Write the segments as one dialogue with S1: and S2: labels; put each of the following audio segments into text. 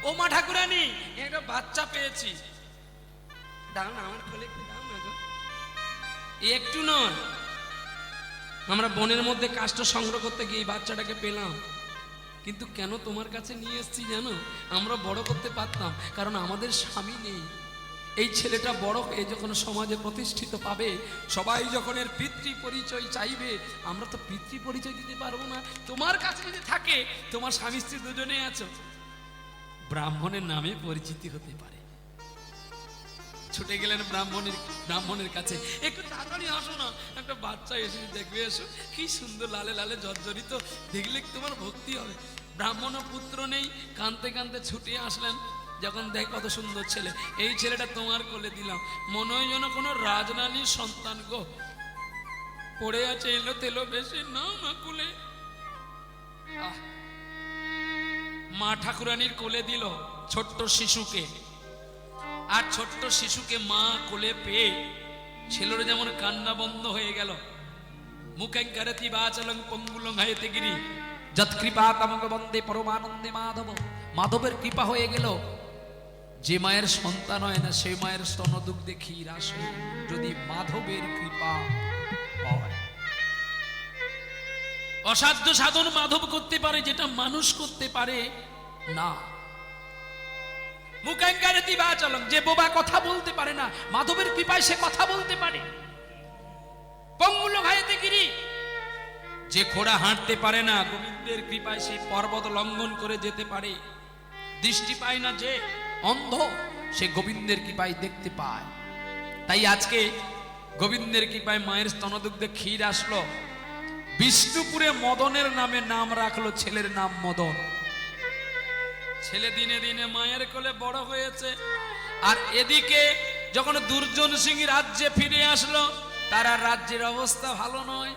S1: ও মা ঠাকুরানী, একটা বাচ্চা পেয়েছি, দাও না আমার কোলে একটু দাও না গো। একটু নয়, আমরা বনের মধ্যে কাষ্ঠ সংগ্রহ করতে গিয়ে এই বাচ্চাটাকে পেলাম, কিন্তু কেন তোমার কাছে নিয়ে এসেছি জানো? আমরা বড় করতে পারতাম, কারণ আমাদের স্বামী নেই। এই ছেলেটা বড় হয়ে যখন সমাজে প্রতিষ্ঠিত পাবে, সবাই যখন এর পিতৃ পরিচয় চাইবে, আমরা তো পিতৃ পরিচয় দিতে পারবো না। তোমার কাছে যদি থাকে, তোমার স্বামী স্ত্রী দুজনে আছো, ব্রাহ্মণের নামে পরিচিতি হতে পারে। ছুটে গেলেন ব্রাহ্মণের কাছে, একটু তাড়াতাড়ি আসো না, একটা বাচ্চা এসে দেখবে, এসো, কি সুন্দর লালে লালে জর্জরিত, দেখলে তোমার ভক্তি হবে। ব্রাহ্মণ পুত্র নেই, কাঁদতে কাঁদতে ছুটে আসলেন। যখন দেখ কত সুন্দর ছেলে, এই ছেলেটা তোমার কোলে দিলাম, মনে হয় যেন কোনো রাজরানীর সন্তান গো, পড়ে আছে এলো তেলো বেশি, নাও না কোলে। মা ঠাকুরানীর কোলে দিল ছোট্ট শিশুকে, আর ছোট্ট শিশুকে মা কোলে পেয়ে ছেলের যেমন কান্না বন্ধ হয়ে গেল। মুখেঙ্কারতি বাচলং পঙ্গুলং হায়তে গিরি যৎকৃপা তমঙ্গ বন্দে পরমানন্দে মাধব। মাধবের কৃপা হয়ে গেল। যে মায়ের সন্তান হয় না, সেই মায়ের স্তনদুগ্ধে ক্ষীর আসে যদি মাধবের কৃপা হয়। অসাধ্য সাধন মাধব করতে পারে, যেটা মানুষ করতে পারে না। মুখেঙ্কারতি বাচলং, যে বোবা কথা বলতে পারে না, মাধবের কৃপায় সে কথা বলতে পারে। পঙ্গুল হায়তে গিরি, যে ঘোড়া হাঁটতে পারে না, গোবিন্দের কৃপায় সে পর্বত লঙ্ঘন করে যেতে পারে। দৃষ্টি পায় না যে অন্ধ, সে গোবিন্দের কৃপায় দেখতে পায়। তাই আজকে গোবিন্দের কৃপায় মায়ের স্তনদুগ্ধে ক্ষীর আসলো। বিষ্ণুপুরে মদনের নামে নাম রাখলো, ছেলের নাম মদন। ছেলে দিনে দিনে মায়ের কোলে বড় হয়েছে। আর এদিকে যখন দুর্জন সিং রাজ্যে ফিরে আসলো, তারা রাজ্যের অবস্থা ভালো নয়,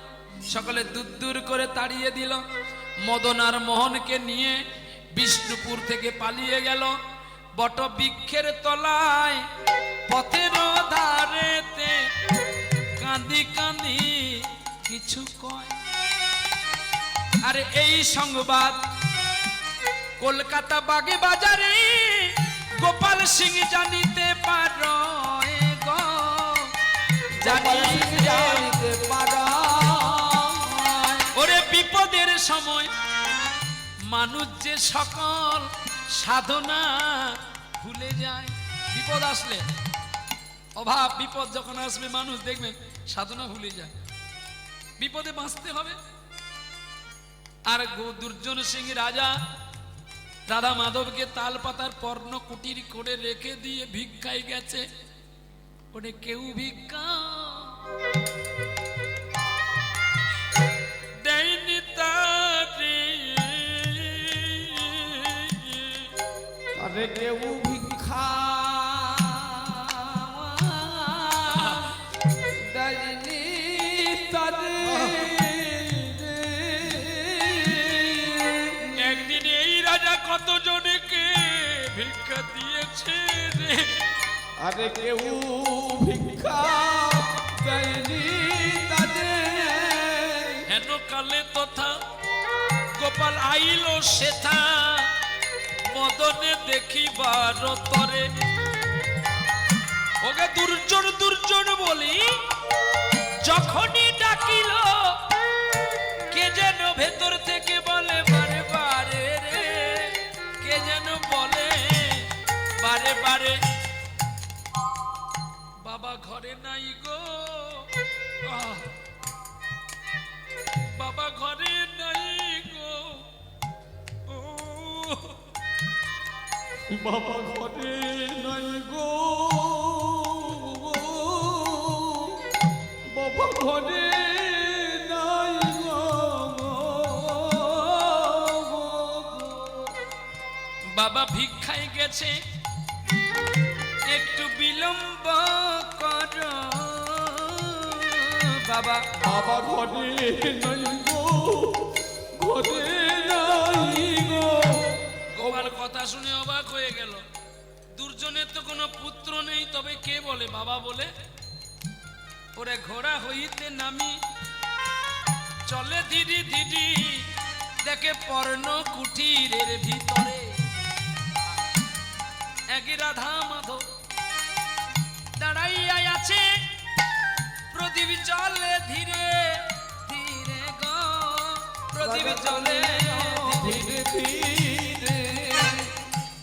S1: সকলে দূর দূর করে তাড়িয়ে দিল। মদন আর মোহনকে নিয়ে বিষ্ণুপুর থেকে পালিয়ে গেল বট বৃক্ষের তলায়, পথের ধারেতে কাঁদি কাঁদি কিছু কয়। আরে এই সংবাদ কলকাতা বাগে বাজারে গোপাল সিং জানিতে পারো গো, জানিতে পারো। ওরে বিপদের সময় মানুষ যে সকল সাধনা ভুলে যায়। বিপদ আসলে, অভাব বিপদ যখন আসবে, মানুষ দেখবেন সাধনা ভুলে যায়। বিপদে বাঁচতে হবে। আর দুর্জন সিং রাজা রাধা মাধবকে তাল পাতার পর্ণ কুটির করে রেখে দিয়ে ভিক্ষায় গেছে। ওরে কেউ ভিক্ষা দেয়নি তারে,
S2: আরে কেউ ভিক্ষা দেয়নি তারে।
S1: একদিন এই রাজা কত জনকে ভিক্ষা দিয়েছে রে।
S2: আরে কেউ ভিক্ষা দেয়নি তারে।
S1: হেন কালে তথা গোপাল আইল সেথা, মদনে দেখিবার তরে। ওকে দুর্জন দুর্জন বলি যখনই ডাকিল, কে যেন ভেতর থেকে বলে বারে বারে রে, কে যেন বলে বারে বারে, বাবা ঘরে নাই গো, বাবা ঘরে নাই গো, ও
S2: বাবা ঘরে নাই গো, বাবা ঘরে নাই গো।
S1: বাবা ভিক্ষায় গেছে, একটু বিলম্ব করো বাবা।
S2: বাবা ঘরে নাই গো, ঘরে নাই গো।
S1: গোপাল কথা শুনে অবাক হয়ে গেল। দুর্জনের তো কোনো পুত্র নেই, তবে কে বলে বাবা বলে? ওরে ঘোড়া হইতে নামি চলে ধীরে ধীরে, দেখে পর্ণ কুটিরের ভিতরে এক রাধা মাধব দাঁড়াইয়া আছে প্রদীপ জলে ধীরে ধীরে গো, প্রদীপ জলে ধীরে
S2: ধীরে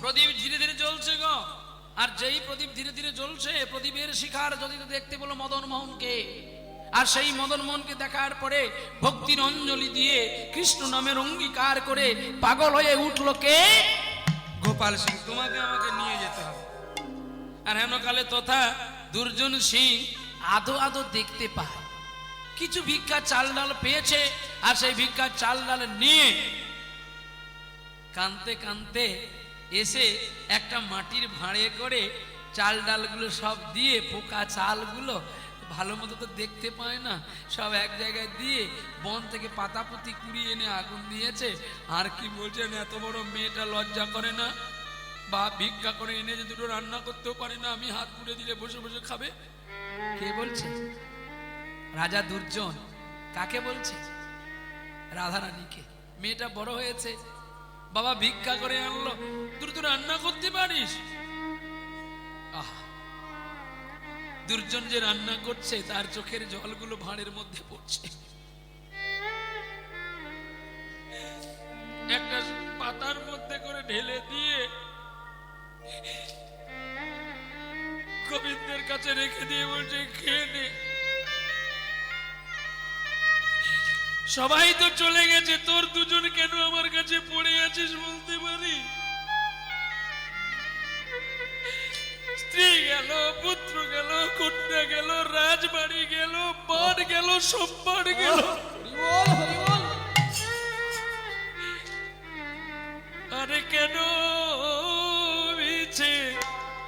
S1: প্রদীপ ধীরে ধীরে জ্বলছে গো। আর যেই প্রদীপ ধীরে ধীরে জ্বলছে, প্রদীপের শিখার যদি দেখতে বলো মদন মোহনকে, আর সেই মদন মোহনকে দেখার পরে ভক্তির অঞ্জলি দিয়ে কৃষ্ণ নামের অঙ্গীকার করে পাগল হয়ে উঠল কে? গোপাল সিং। তোমাকে আমাকে নিয়ে যেতে হবে। আর হেনকালে তথা দুর্জন সিং আদো আদো দেখতে পায় কিছু ভিক্ষা চাল ডাল পেয়েছে, আর সেই ভিক্ষা চাল ডাল নিয়ে কানতে কানতে এসে একটা মাটির ভাঁড়ে করে চাল ডালগুলো সব দিয়ে, পোকা চালগুলো ভালো মতো তো দেখতে পায় না, সব এক জায়গায় দিয়ে বন থেকে পাতাপুতি কুড়িয়ে এনে আগুন দিয়েছে। আর কি বলছেন, এত বড় মেয়েটা লজ্জা করে না? বা ভিক্ষা করে এনে যে দুটো রান্না করতেও পারে না, আমি হাত পুড়ে দিলে বসে বসে খাবে? কে বলছে? রাজা দুর্জন। কাকে বলছে? রাধারানীকে। মেয়েটা বড় হয়েছে, বাবা ভিক্ষা করে আনলো, তুই রান্না করতে পারিস? আহ, দুর্জন যে রান্না করছে তার চোখের জলগুলো ভাঁড়ের মধ্যে পড়ছে। একটা পাতার মধ্যে করে ঢেলে দিয়ে গোবিন্দের কাছে রেখে দিয়ে বলছে, খেয়ে নে। সবাই তো চলে গেছে, তোর দুজন কেন আমার কাছে পড়ে আছিস বলতে পারি? স্ত্রী গেল, পুত্র গেল, কন্যা গেল, রাজবাড়ি গেল, বন গেল, সম্মান গেল, আরে কেন মিছে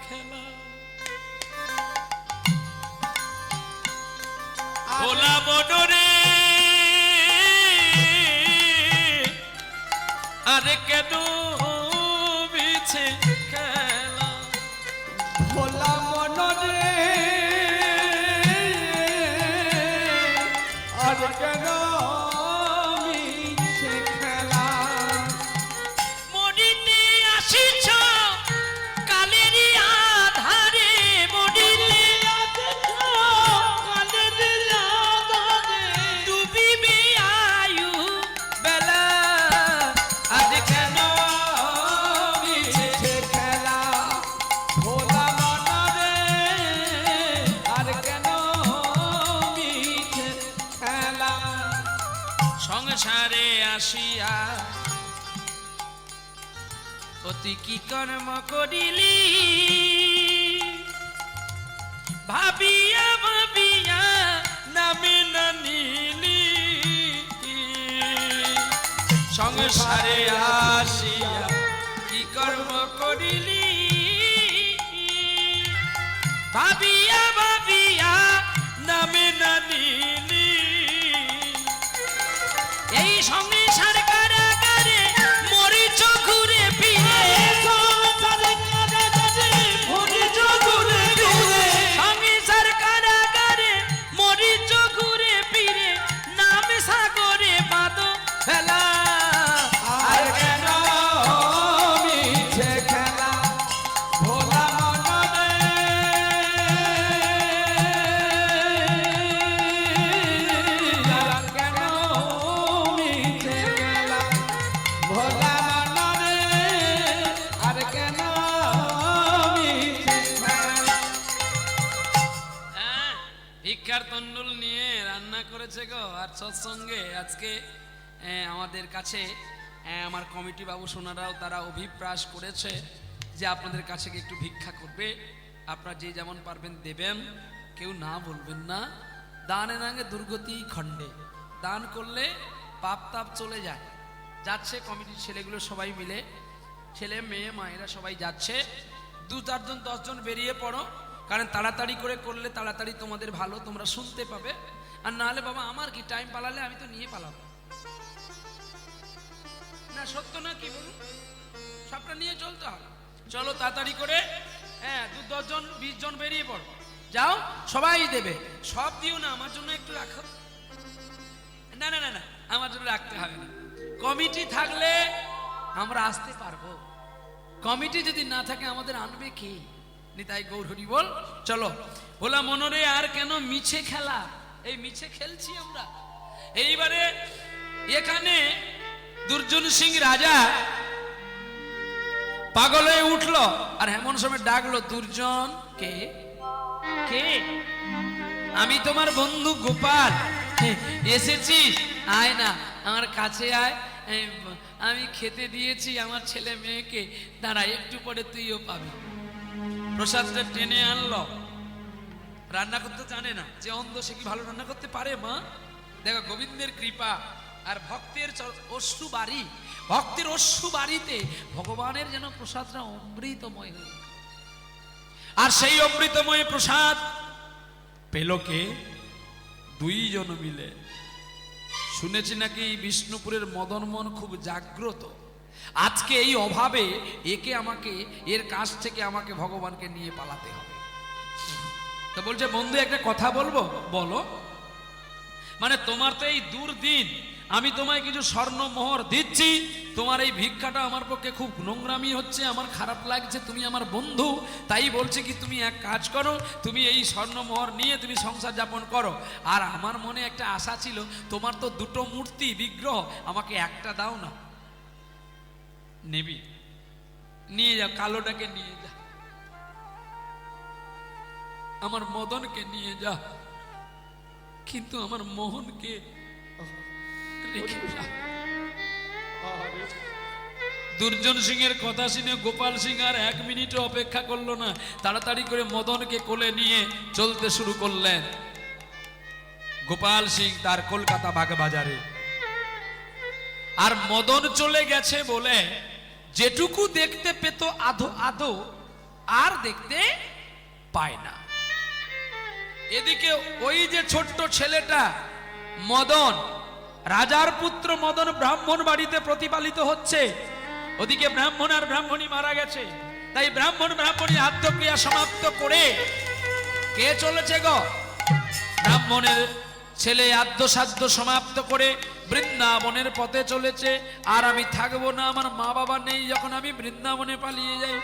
S1: খেলা? ভোলা মনরে, আরে কেন মিছে খেলা?
S2: ভোলা মনরে আর কেন মিছে খেলা?
S1: মরিতে আসিছ কালেরই আধারে, মরিতে
S2: কালের আধারে
S1: ডুবিবে আয়ু বেলা, আজ কেন মিছে
S2: মিছে খেলা? ভোলা মনরে আর কেন মিছে খেলা?
S1: সংসারে আসিয়া অতি কি কর্ম করিলি, ভাবিয়া ভাবিয়া নামে না নিলি। সংসারে আসিয়া কি কর্ম করিলি, ভাবিয়া ভাবিয়া নামে না নিলি। এই সংসার কারাগারে মরিচ ঘুরে ফিরে, সংসার কারাগারে মরিচ ঘুরে ফিরে, নাম সাগরে বাঁধ ফেলা।
S2: আর কেন মিছে খেলা? ভোলা মনরে আর কেন মিছে খেলা? ভোলা মনরে আর কেন মিছে খেলা?
S1: হ্যাঁ, ভিক্ষার তন্ডুল নিয়ে রান্না করেছে গো। আর সৎসঙ্গে আজকে আমাদের কাছে আমার কমিটি বাবু সোনারাও তারা অভিপ্রাস করেছে যে আপনাদের কাছে একটু ভিক্ষা করবে, আপনারা যে যেমন পারবেন দেবেন, কেউ না বলবেন না। দানে নাঙ্গে দুর্গতি খণ্ডে, দান করলে পাপ তাপ চলে যায়। যাচ্ছে কমিটির ছেলেগুলো সবাই মিলে, ছেলে মেয়ে মায়েরা সবাই যাচ্ছে। 2-4 জন 10 জন বেরিয়ে পড়ো, কারণ তাড়াতাড়ি করে করলে তাড়াতাড়ি তোমাদের ভালো, তোমরা শুনতে পাবে। আর না হলে বাবা আমার কি, টাইম পালালে আমি তো নিয়ে পালাবো না, সত্য না কি বলুন? সবটা নিয়ে চলতে হবে। চলো তাড়াতাড়ি করে, হ্যাঁ 2-10 জন 20 জন বেরিয়ে পড়ো, যাও, সবাই দেবে। সব দিও না, আমার জন্য একটু রাখো। না না না না, আমার জন্য রাখতে হবে না। কমিটি থাকলে আমরা আসতে পারবো, কমিটি যদি না থাকে আমাদের আনবে কে? নিতাই গৌর হরি বল। চলো ভোলা মনরে আর কেন মিছে খেলা, এই মিছে খেলছি আমরা। এইবারে এখানে দুর্জন সিং রাজা পাগল হয়ে উঠলো, আর এমন সময় ডাকলো, দুর্জন কে? কে? আমি তোমার বন্ধু গোপাল, এসেছিস? আয় না আমার কাছে আয়, আমি খেতে দিয়েছি আমার ছেলে মেয়েকে, দাঁড়া একটু পরে তুইও পাবি। প্রসাদটা টেনে আনলো। রান্না করতে জানে না, যে অন্ধ সে কি ভালো রান্না করতে পারে? মা দেখো গোবিন্দের কৃপা আর ভক্তের অশ্রু বাড়ি, ভক্তের অশ্রু বাড়িতে ভগবানের যেন প্রসাদটা অমৃতময় হয়ে, আর সেই অমৃতময় প্রসাদ পেল কে? দুইজন মিলে। শুনেছি নাকি বিষ্ণুপুরের মদনমোহন খুব জাগ্রত, আজকে এই অভাবে একে আমাকে, এর কাছ থেকে আমাকে ভগবানকে নিয়ে পালাতে হবে। তো বলছে, বন্ধু একটা কথা বলবো? বলো। মানে তোমার তো এই দুর্দিন, আমি তোমায় কিছু স্বর্ণ মোহর দিচ্ছি, তোমার এই ভিক্ষাটা আমার পক্ষে খুব নোংরামি হচ্ছে, আমার খারাপ লাগছে, তুমি আমার বন্ধু, তাই বলছে কি তুমি এক কাজ করো, তুমি এই স্বর্ণ মোহর নিয়ে তুমি সংসার যাপন করো। আর আমার মনে একটা আশা ছিল, তোমার তো দুটো মূর্তি বিগ্রহ, আমাকে একটা দাও না। নেবি? নিয়ে যাও, কালোটাকে নিয়ে যা, আমার মদনকে নিয়ে যা, কিন্তু আমার মোহনকে রেখে যা। দুর্জন সিং এর কথা শুনে গোপাল সিং আর 1 মিনিট অপেক্ষা করলো না, তাড়াতাড়ি করে মদনকে কোলে নিয়ে চলতে শুরু করলেন। গোপাল সিং তার কলকাতা বাগবাজারে, আর মদন চলে গেছে বলে যেটুকু দেখতে পেত আধো আধো আর দেখতে পায় না। এদিকে ওই যে ছোট্ট ছেলেটা মদন, রাজার পুত্র মদন ব্রাহ্মণ বাড়িতে প্রতিপালিত হচ্ছে, ওদিকে ব্রাহ্মণ আর ব্রাহ্মণী মারা গেছে, তাই ব্রাহ্মণ ব্রাহ্মণী আদ্যক্রিয়া সমাপ্ত করে কে চলেছে গো? ব্রাহ্মণের ছেলে আদ্যসাধ্য সমাপ্ত করে বৃন্দাবনের পথে চলেছে। আর আমি থাকবো না, আমার মা বাবা নেই যখন, আমি বৃন্দাবনে পালিয়ে যাই,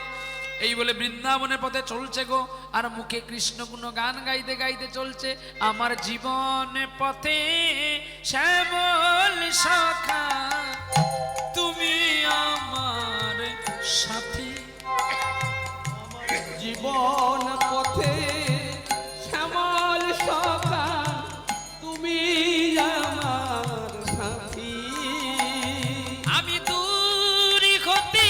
S1: এই বলে বৃন্দাবনের পথে চলছে গো। আর মুখে কৃষ্ণ গুণ গান গাইতে গাইতে চলছে, আমার জীবন পথে শ্যামল সখা তুমি আমার সাথী,
S2: জীবন পথে শ্যামল সখা তুমি আমার সাথী।
S1: আমি দূর হতে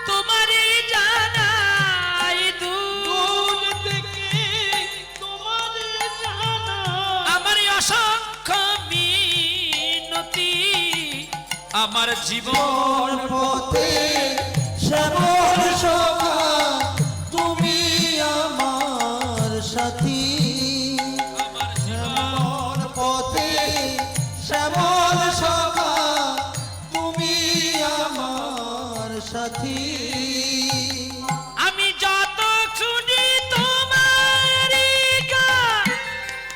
S1: তোমারে জানাই,
S2: দূর থেকে তোমারে জানাই,
S1: আমার অসংখ্য মিনতি, আমার জীবন
S3: পথে শ্যামল সখা তুমি আমার সাথী,
S1: আমার
S3: শ্যামল পথে শ্যামল সখা তুমি আমার সাথী।
S1: আমি যত শুনি তোমার গান,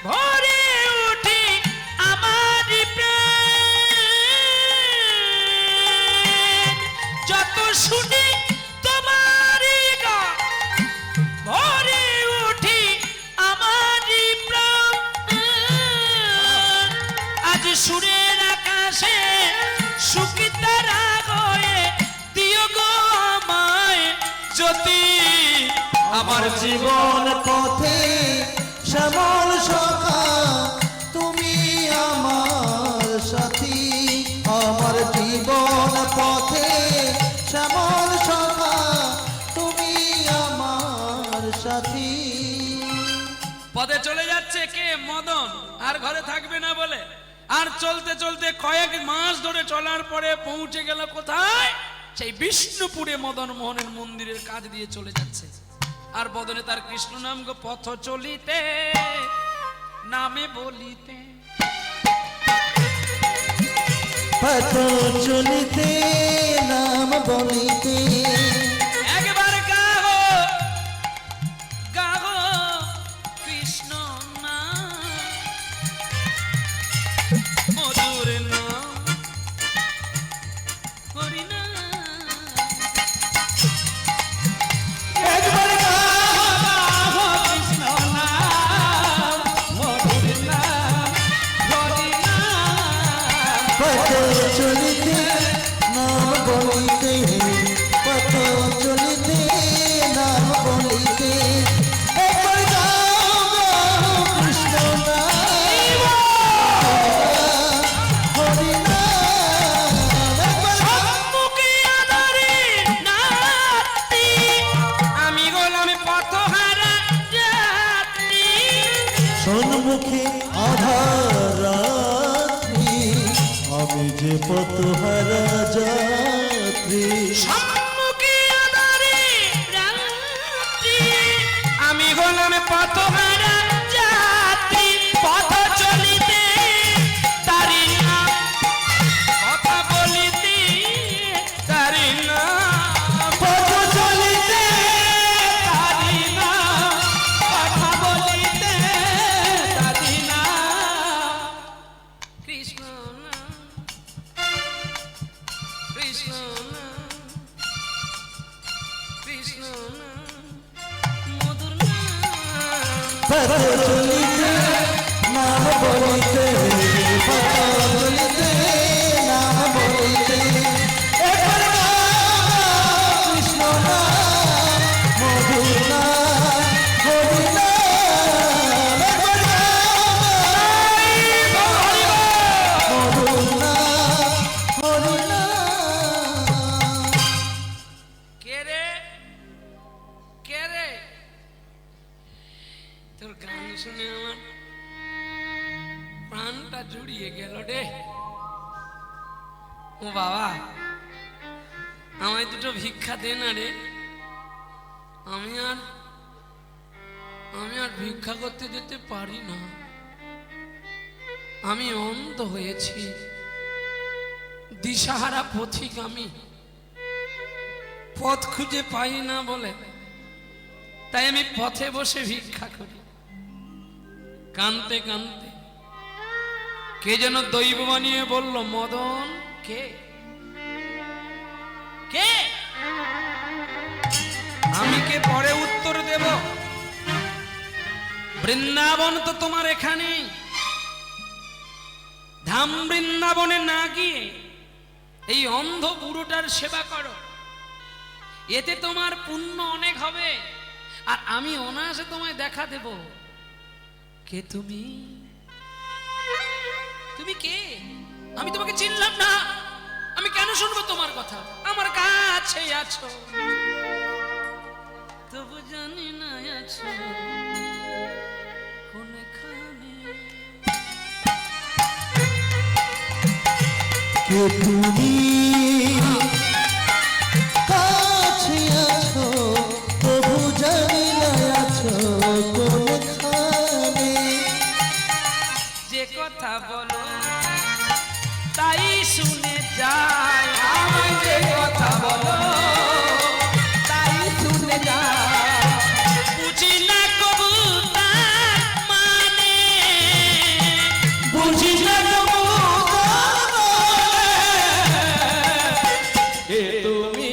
S1: ভরে উঠি আমার প্রাণ, যত শুনি তোমার গান, ভরে উঠি আমার প্রাণ। আজ সুরের আকাশে সুখী তারা হয়ে দিও গো আমায় জ্যোতি, আমার
S3: জীবন পথে শ্যামল সখা তুমি আমার সাথী, আমার জীবন পথে শ্যামল সখা তুমি আমার সাথী।
S1: পদে চলে যাচ্ছে কে? মদন। আর ঘরে থাকবে না বলে, আর চলতে চলতে কয়েক মাস ধরে চলার পরে পৌঁছে গেল কোথায়? সেই বিষ্ণুপুরে মদন মোহনের মন্দিরের কাজ দিয়ে চলে যাচ্ছে। আর বদনে তার কৃষ্ণ নাম গো, পথ চলিতে নামে বলিতে,
S3: পথ চলিতে নাম বলিতে,
S1: একবার গাও গাও কৃষ্ণ নাম, মধুর নাম হরি নাম।
S3: সম্মুখে আধার রাত্রি, আমি যে পথহারা যাত্রী।
S1: সম্মুখে আঁধারে রাত্রি, আমি হলাম পথহারা যাত্রী, পথ চলিতে তারি না, কথা বলিতে তারি না,
S3: পথ চলিতে
S2: পারি না, কথা বলিতে পারি না।
S1: কৃষ্ণ নাম, কৃষ্ণ নাম, কৃষ্ণ নাম, মধুর নাম।
S3: পথ চলিতে নাম বলিতে, পথ চলিতে নাম বলিতে, একবার নাম কৃষ্ণ নাম, মধুর নাম, হরি নাম, একবার নাম মধুর নাম, হরি নাম।
S1: কে রে, কে রে? তোর গান শুনে আমার প্রাণটা জুড়িয়ে গেল রে। ও বাবা, আমায় দুটো ভিক্ষা দে না রে। আমি আর ভিক্ষা করতে যেতে পারি না। আমি অন্ধ হয়েছি, দিশাহারা পথিক আমি, পথ খুঁজে পাই না বলে তাই আমি পথে বসে ভিক্ষা করি। কানতে কানতে কে যেন দৈব বানিয়ে বলল, মদন কে কে? আমি কে পরে উত্তর দেব। বৃন্দাবন তো তোমার এখানেই, ধাম বৃন্দাবনে না গিয়ে এই অন্ধ বুড়োটার সেবা করো, এতে তোমার পুণ্য অনেক হবে, আর আমি অনায়াসে তোমায় দেখা দেব। কে তুমি? তুমি কে? আমি তোমাকে চিনলাম না। আমি কেন শুনবো তোমার কথা? আমার কাছে আছো, তবু জানি না আছো কোনখানে।
S3: কে তুমি? কাছে আছো, তবু জানি না আছো কোনখানে।
S1: যে কথা বলো তাই শুনে যায়,
S2: আমায় যে কথা বলো তাই শুনে যা।
S1: বুঝি না কবু তার মানে,
S3: বুঝি না তবু তার
S2: এ তুমি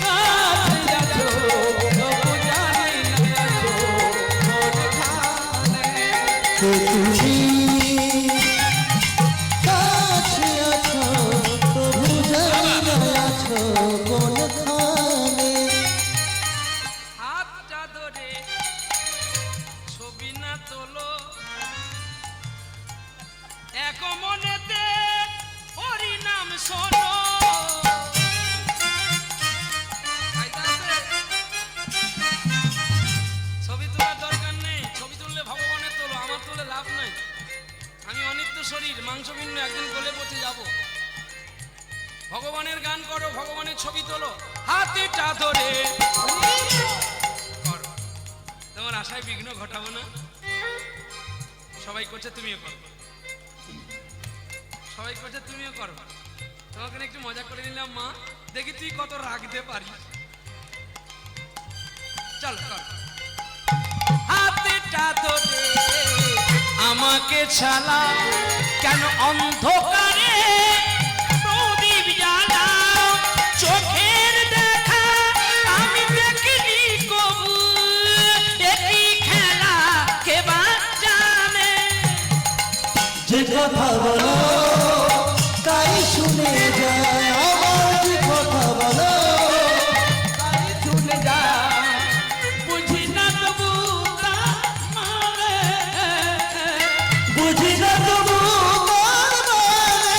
S2: কাছে আছো, তবু জানি না আছো কোনখানে।
S3: কে তুমি? কাছে আছো, তবু জানি না আছো কোনখানে।
S1: হাতটা ধরে ছবি না তোলো, এক মনেতে হরি নাম শোনো। ছবি তোলার দরকার নেই, ছবি তুললে ভগবানের তোলো, আমার তোলে লাভ নাই। আমি অনিত্য শরীর, মাংস ভিন্ন, একদিন গলে পচে যাব। ভগবানের গান করো, ভগবানের ছবি তোলো, হাতেটা ধরে করো। তোমার আশায় বিঘ্ন ঘটাবো না। সবাই করছে, তুমিও করো। সবাই করছে, তুমিও করো। তোমাকে একটু মজা করে নিলাম মা, দেখি তুই কত রাখতে পারিস। চলো কর। হাতেটা ধরে আমাকে ছালা, কেন অন্ধকারে প্রদীপ জ্বালাও। চোখের দেখা আমি দেখিনি কবু, একই খেলা কে বা জানে।
S3: যে কথা বলো তাই শুনে যায়, আমার যে কথা বলো
S2: তাই শুনে যা। বুঝি না তবু তার মানে,
S3: বুঝি না তবু তার মানে।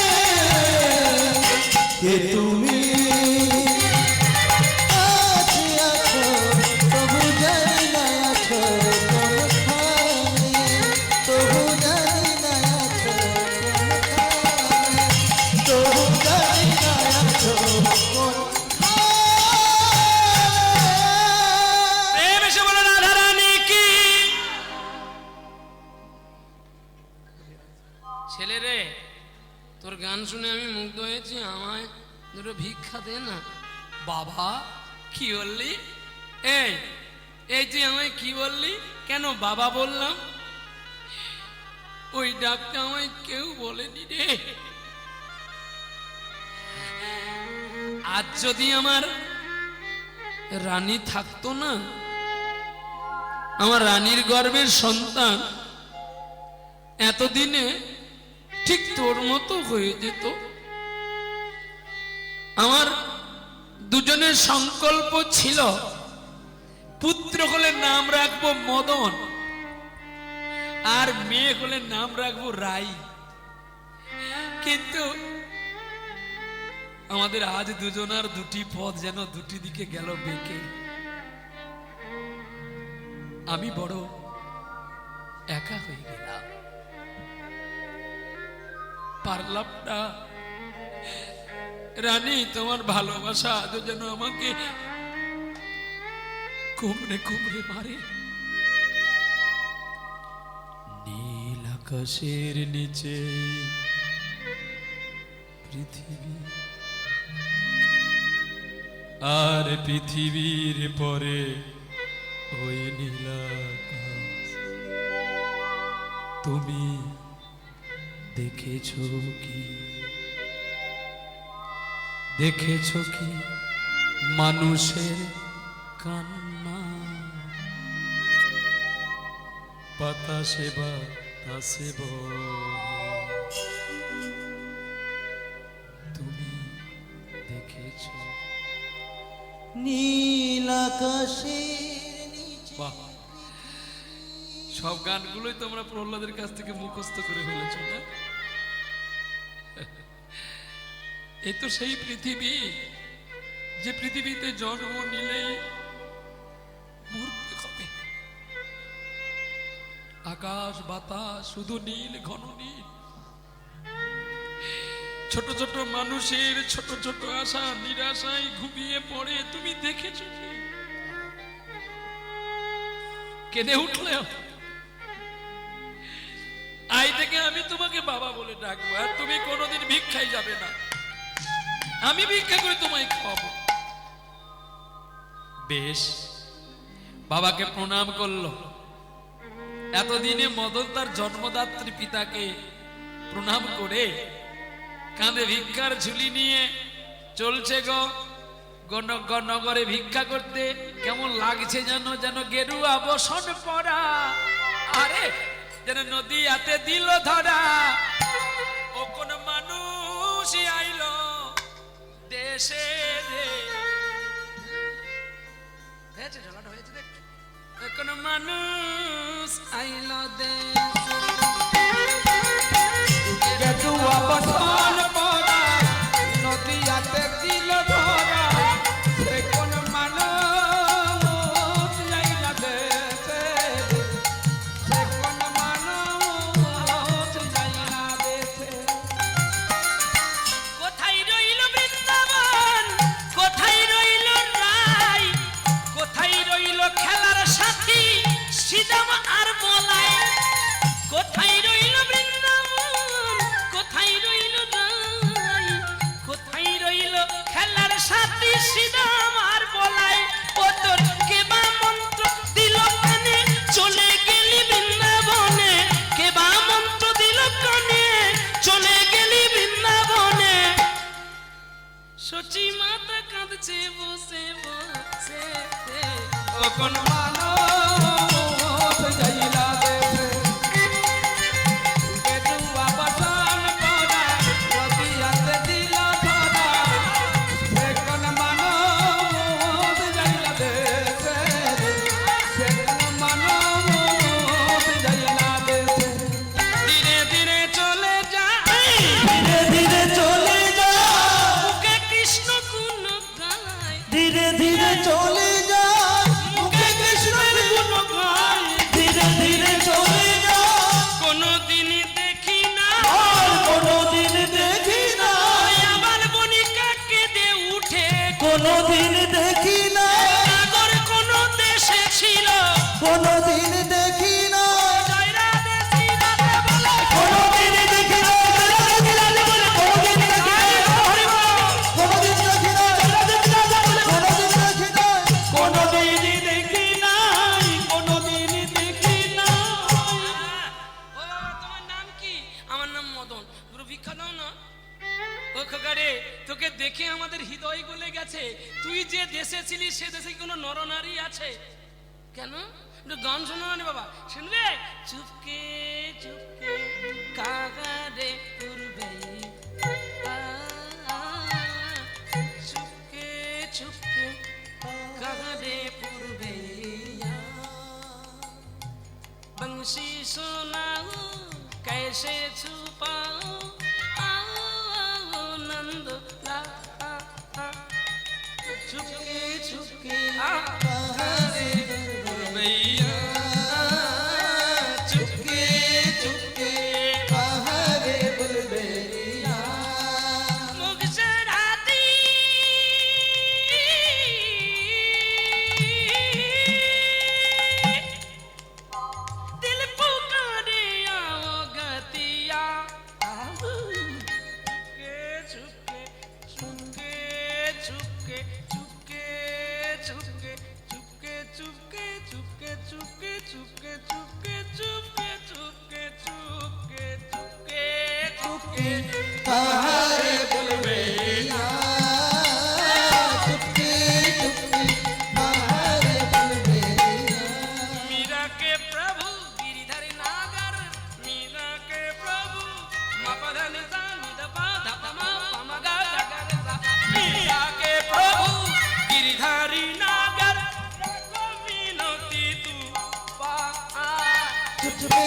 S4: শুনে আমি মুগ্ধ হয়েছি, আমায় দুটো ভিক্ষা দে না।
S1: বাবা কি বললি? এই এই তুই আমায় কি বললি? কেন বাবা বললাম?
S4: ওই ডাকটা আমায় কেউ বলেনি রে।
S1: আজ যদি আমার রানী থাকতো না, আমার রানীর গর্ভের সন্তান এতদিনে ঠিক তোর মতো হয়ে যেত। আমার দুজনের সংকল্প ছিল পুত্র হলে নাম রাখবো মদন, আর মেয়ে হলে নাম রাখবো রাই। কিন্তু আমাদের আজ দুজনার দুটি পথ যেন দুটি দিকে গেল বেঁকে। আমি বড় একা হয়ে গেলাম, পারলাম না। রানী, তোমার ভালোবাসা আজও যেন আমাকে কুমড়ে কুমড়ে মারে। নীল আকাশের নিচে পৃথিবী, আর পৃথিবীর পরে ওই নীল আকাশ। তুমি দেখেছো কি, দেখেছো কি মানুষের কান্না? বাতাসে বাতাসে বয়ে, তুমি দেখেছো?
S3: নীল আকাশের নিচে।
S1: বাহ, সব গানগুলোই তোমরা প্রহ্লাদের কাছ থেকে মুখস্থ করে ফেলেছো না? এই তো সেই পৃথিবী, যে পৃথিবীতে জন্ম নিলেই মরতে হবে। আকাশ বাতাস শুধু নীল, ঘন নীল। ছোট ছোট মানুষের ছোট ছোট আশা নিরাশায় ঘুমিয়ে পড়ে। তুমি দেখেছো কি? কেঁদে উঠলে আজ থেকে আমি তোমাকে বাবা বলে ডাকবো, আর তুমি কোনোদিন ভিক্ষায় যাবে না। আমি ভিক্ষা করে তোমায় খাওয়াবো। বেশ, বাবাকে প্রণাম করলো। এতদিনে মদন তার জন্মদাত্রী পিতাকে প্রণাম করে কাঁধে ভিক্ষার ঝুলি নিয়ে চলছে নগরে ভিক্ষা করতে। কেমন লাগছে যেন, যেন গেরুয়া বসন পরা, আরে যেন নদী হাতে দিল ধরা। ও কোন মানুষ আইলো দেশে রে, হয়েছে ঝোলাটা হয়েছে দেখ। কোন মানুষ আইলো দেশে,
S2: গেরুয়া বসন পরা, নদিয়াতে দিল ধরা। সে কোন মানুষ যাইলা দেশে, সে কোন মানুষ যাইলা দেশে।
S1: কোথায় রইল বৃন্দাবন, কোথায় রইল রাই, কোথায় রইল খেলার সাথী সিদাম আর বলাই? কোথায় রইল বৃন্দাবন, কোথায় রইল রাই, কোথায় রইল খেলার সাথী সিদাম আর বলাই? ও তোর কেবা মন্ত্র দিল কানে, চলে গেলি বৃন্দাবনে। কেবা মন্ত্র দিল কানে, চলে গেলি বৃন্দাবনে। সচি মাতা কাঁদছে বসে বসে,
S2: ও কোন মানুষ যাইলা দেশে, গেরুয়া বসন পরা, নদিয়াতে দিল ধরা। সে কোন মানুষ যাইলা দেশে, সে কোন মানুষ যাইলা দেশে।
S1: ধীরে ধীরে চলে যায়,
S3: ধীরে ধীরে চলে যা,
S1: মুখে কৃষ্ণ গুণ গায়,
S3: ধীরে ধীরে চলে যা,
S1: মুখে কৃষ্ণের গুণ গায়।
S3: ধীরে ধীরে চলে যা,
S1: কোনোদিন দেখি না
S3: আর কোনোদিন দেখি না,
S1: ওই আমার বনিকা কেঁদে উঠে।
S3: কোনোদিন দেখি না,
S1: সাগর কোন দেশে ছিল,
S3: কোনোদিন দেখি না,
S1: জয়রা দেশি রাতে বলে
S3: কোনোদিন দেখি না, কোনোদিন
S4: তুই যে দেশে ছিলিস সে দেশে কি কোনো নরনারী আছে? কেন? একটু গান শোনা না বাবা, শুনবে? চুপকে চুপকে কাগারে পূর্বে চুপকে চুপকে কাগারে পূর্বে बंसी सुनाओ कैसे छुपाओ आओ नंद ला चुपके चुपके भैया चुपके चुपके
S2: बाहरे बुलबेलिया
S4: मुख चढ़ाती दिल पुकारे आओ गतिया चुपके चुपके चुपके चुपके चुपके चुपके चुपके चुपके चुपके चुपके चुपके चुपके चुपके चुपके चुपके चुपके
S2: बाहरे बुलबेलिया चुपके चुपके बाहरे बुलबेलिया
S4: मीरा के प्रभु गिरिधर नागर मीरा के प्रभु मपधन सा निदपा धपमा पमगा गगर सा मीरा के प्रभु गिरिधारी नागर रघु विनती तू पा
S2: चुपके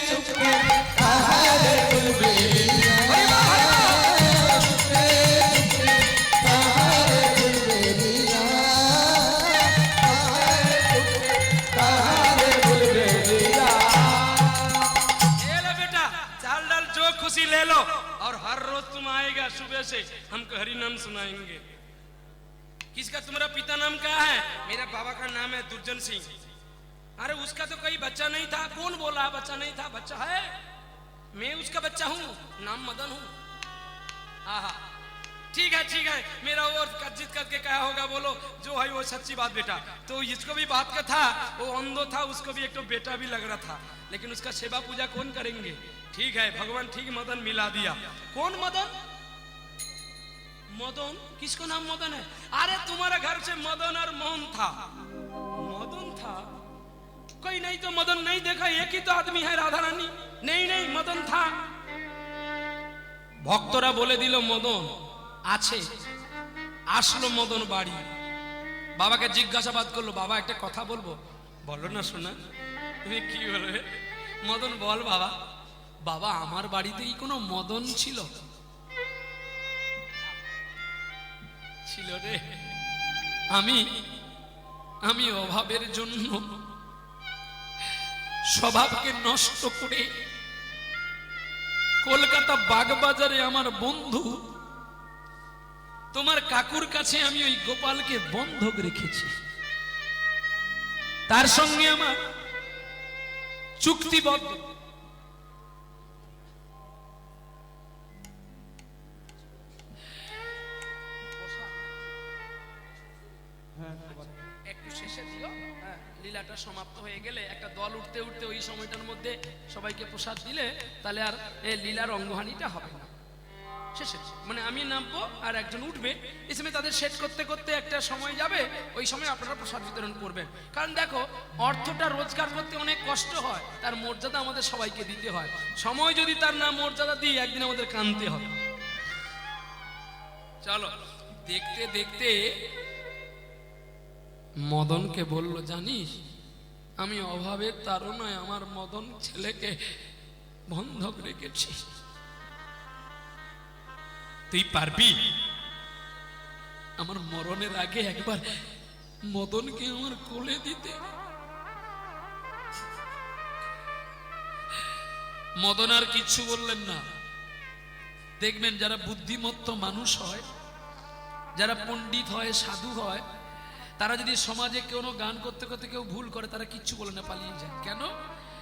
S2: चुपके बाहरे बुलबेलिया चुपके चुपके बाहरे बुलबेलिया बाहरे बुलबेलिया
S4: ये लो बेटा चाल डाल जो खुशी ले लो और हर रोज तुम आएगा सुबह से हमको हरि नाम सुनाएंगे। किसका तुम्हारा पिता नाम क्या है? मेरा बाबा का नाम है दुर्जन सिंह। अरे उसका तो कोई बच्चा नहीं था। कौन बोला बच्चा नहीं था? बच्चा है, मैं उसका बच्चा हूँ, नाम मदन हूँ। आहा ठीक है मेरा और जिद करके क्या होगा बोलो, जो है वो सच्ची बात बेटा। तो इसको भी बात का था, वो अंधो था, उसको भी एक तो बेटा भी लग रहा था, लेकिन उसका सेवा पूजा कौन करेंगे? ठीक है भगवान ठीक मदन मिला दिया। कौन मदन? मदन किसको नाम मदन है? अरे तुम्हारा घर से मदन और मोहन था। मदन था कोई नहीं तो मदन नहीं देखा, एक ही तो आदमी है राधा रानी। नहीं मदन था। ভক্তরা বলে দিল মদন আছে। আসলো মদন বাড়ি, বাবাকে জিজ্ঞাসাবাদ করলো, বাবা একটা কথা বলবো। বলো না শোনা। তুমি কি বলবে? মদন বল বাবা। বাবা আমার বাড়িতেই কোনো মদন ছিল? ছিল রে। আমি অভাবের জন্য স্বভাবকে নষ্ট করে কলকাতা বাগবাজারে আমার বন্ধু তোমার কাকুর কাছে আমি ওই গোপালকে বন্ধক রেখেছি। তার সঙ্গে আমার চুক্তিবদ্ধ। একটু শেষে দিও, লীলাটা সমাপ্ত হয়ে গেলে একটা দল উঠতে উঠতে ওই সময়টার মধ্যে সবাইকে প্রসাদ দিলে তাহলে আর এই লীলার অঙ্গহানিটা হবে না। শেষে মানে আমি নামবো আর একজন উঠবে, এই সময় তাদের সেট করতে করতে একটা সময় যাবে, ওই সময় আপনারা প্রসাদ বিতরণ করবেন। কারণ দেখো অর্থটা রোজগার করতে অনেক কষ্ট হয়, তার মর্যাদা আমাদের সবাইকে দিতে হয়। সময় যদি তার না মর্যাদা দিই একদিন আমাদের কাঁদতে হবে। চলো দেখতে দেখতে মদনকে বলল, জানিস আমি অভাবের তাড়নায় আমার মদন ছেলেকে বন্ধক রেখেছি, তুই পারবি আমার মরণের আগে একবার মদনকে আমার কোলে দিতে? মদন আর কিচ্ছু বললেন না। দেখবেন যারা বুদ্ধিমত্ত মানুষ হয়, যারা পণ্ডিত হয়, সাধু হয়, তারা যদি সমাজে কোনো গান করতে করতে কেউ ভুল করে তারা কিচ্ছু বলে না, পালিয়ে যায়। কেন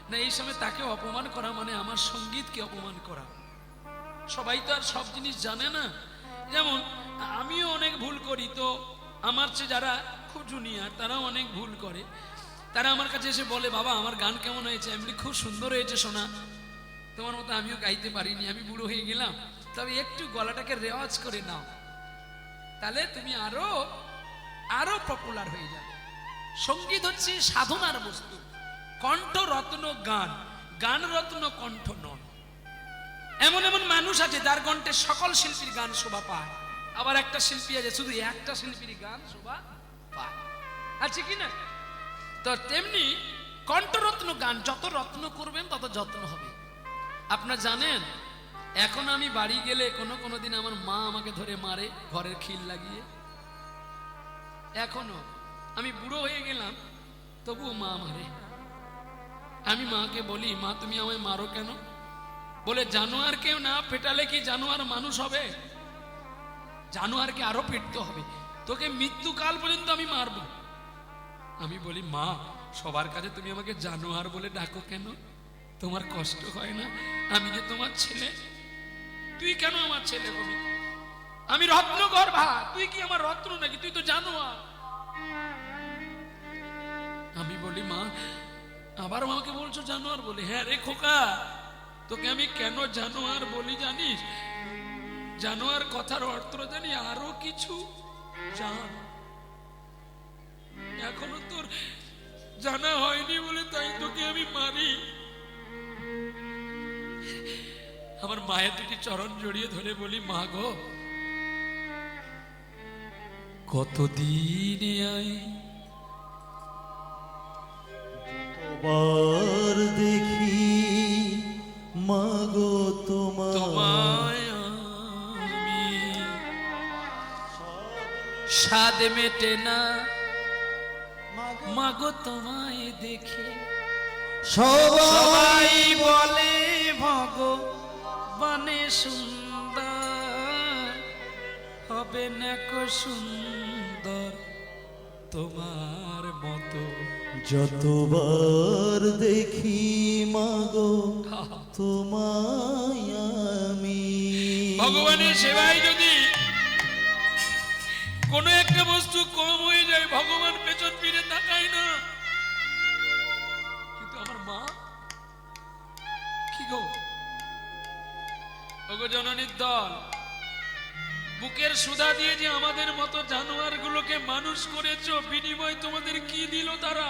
S4: না এই সময় তাকে অপমান করা মানে আমার সঙ্গীতকে অপমান করা। সবাই তো আর সব জিনিস জানে না। যেমন আমিও অনেক ভুল করি, তো আমার চেয়ে যারা খুব জুনিয়র তারাও অনেক ভুল করে। তারা আমার কাছে এসে বলে, বাবা আমার গান কেমন হয়েছে? আমি বলি, খুব সুন্দর হয়েছে সোনা, তোমার মতো আমিও গাইতে পারিনি, আমি বুড়ো হয়ে গেলাম, তবে একটু গলাটাকে রেওয়াজ করে নাও, তাহলে তুমি আরো
S1: আরো পপুলার হয়ে যাবে। সঙ্গীত হচ্ছে সাধনার বস্তু। কণ্ঠ রত্ন গান, গান রত্ন কণ্ঠ নন। এমন এমন মানুষ আছে যার কণ্ঠে সকল শিল্পীর গান শোভা পায়, আবার একটা শিল্পী আছে শুধু একটা শিল্পীর গান শোভা পায়, আছে কি না? তো তেমনি কণ্ঠরত্ন গান যত রত্ন করবেন তত যত্ন হবে। আপনারা জানেন, এখন আমি বাড়ি গেলে কোনো দিন আমার মা আমাকে ধরে মারে ঘরের খিল লাগিয়ে। এখনো আমি বুড়ো হয়ে গেলাম তবুও মা মারে। আমি মাকে বলি, মা তুমি আমায় মারো কেন? বলে জানোয়ার কেউ না পেটালে কি জানোয়ার মানুষ হবে? জানোয়ারকে আরো পিটতে হবে, তোকে মৃত্যুকাল পর্যন্ত আমি মারবো। আমি বলি, মা সবার কাছে তুমি আমাকে জানোয়ার বলে ডাকো কেন? তোমার কষ্ট হয় না? আমি যে তোমার ছেলে, তুই কেন আমার ছেলে হবি? আমি রত্ন গর্ভা, তুই কি আমার রত্ন নাকি? তুই তো জানোয়ার। আমি বলি, মা আবার আমাকে বলছো জানোয়ার বলে? হ্যাঁ রে খোকা, তোকে আমি কেন জানোয়ার বলি জানিস? জানোয়ার কথার অর্থ জানি আরো কিছু জান, এখনো তোর জানা হয়নি বলে তাই তোকে আমি মারি। আমার মায়ের দুটি চরণ জড়িয়ে ধরে বলি, মা গো কতদিন
S3: বার দেখি মাগো
S1: তোমায় আমি, স্বাদ মেটে না মাগো তোমায় দেখে। সবাই বলে ভগবানে সুন্দর, হবে না কো সুন্দর তোমার মতো।
S3: যতবার দেখি মাগো তোমায় আমি।
S1: ভগবানের সেবায় যদি কোনো একটা বস্তু কম হয়ে যায়, ভগবান পেছন ফিরে তাকায় না। কিন্তু আমার মা কি গো, ওগো জননীর দল, বুকের সুধা দিয়ে যে আমাদের মতো জানোয়ার গুলোকে মানুষ করেছো, বিনিময় তোমাদের কি দিল তারা?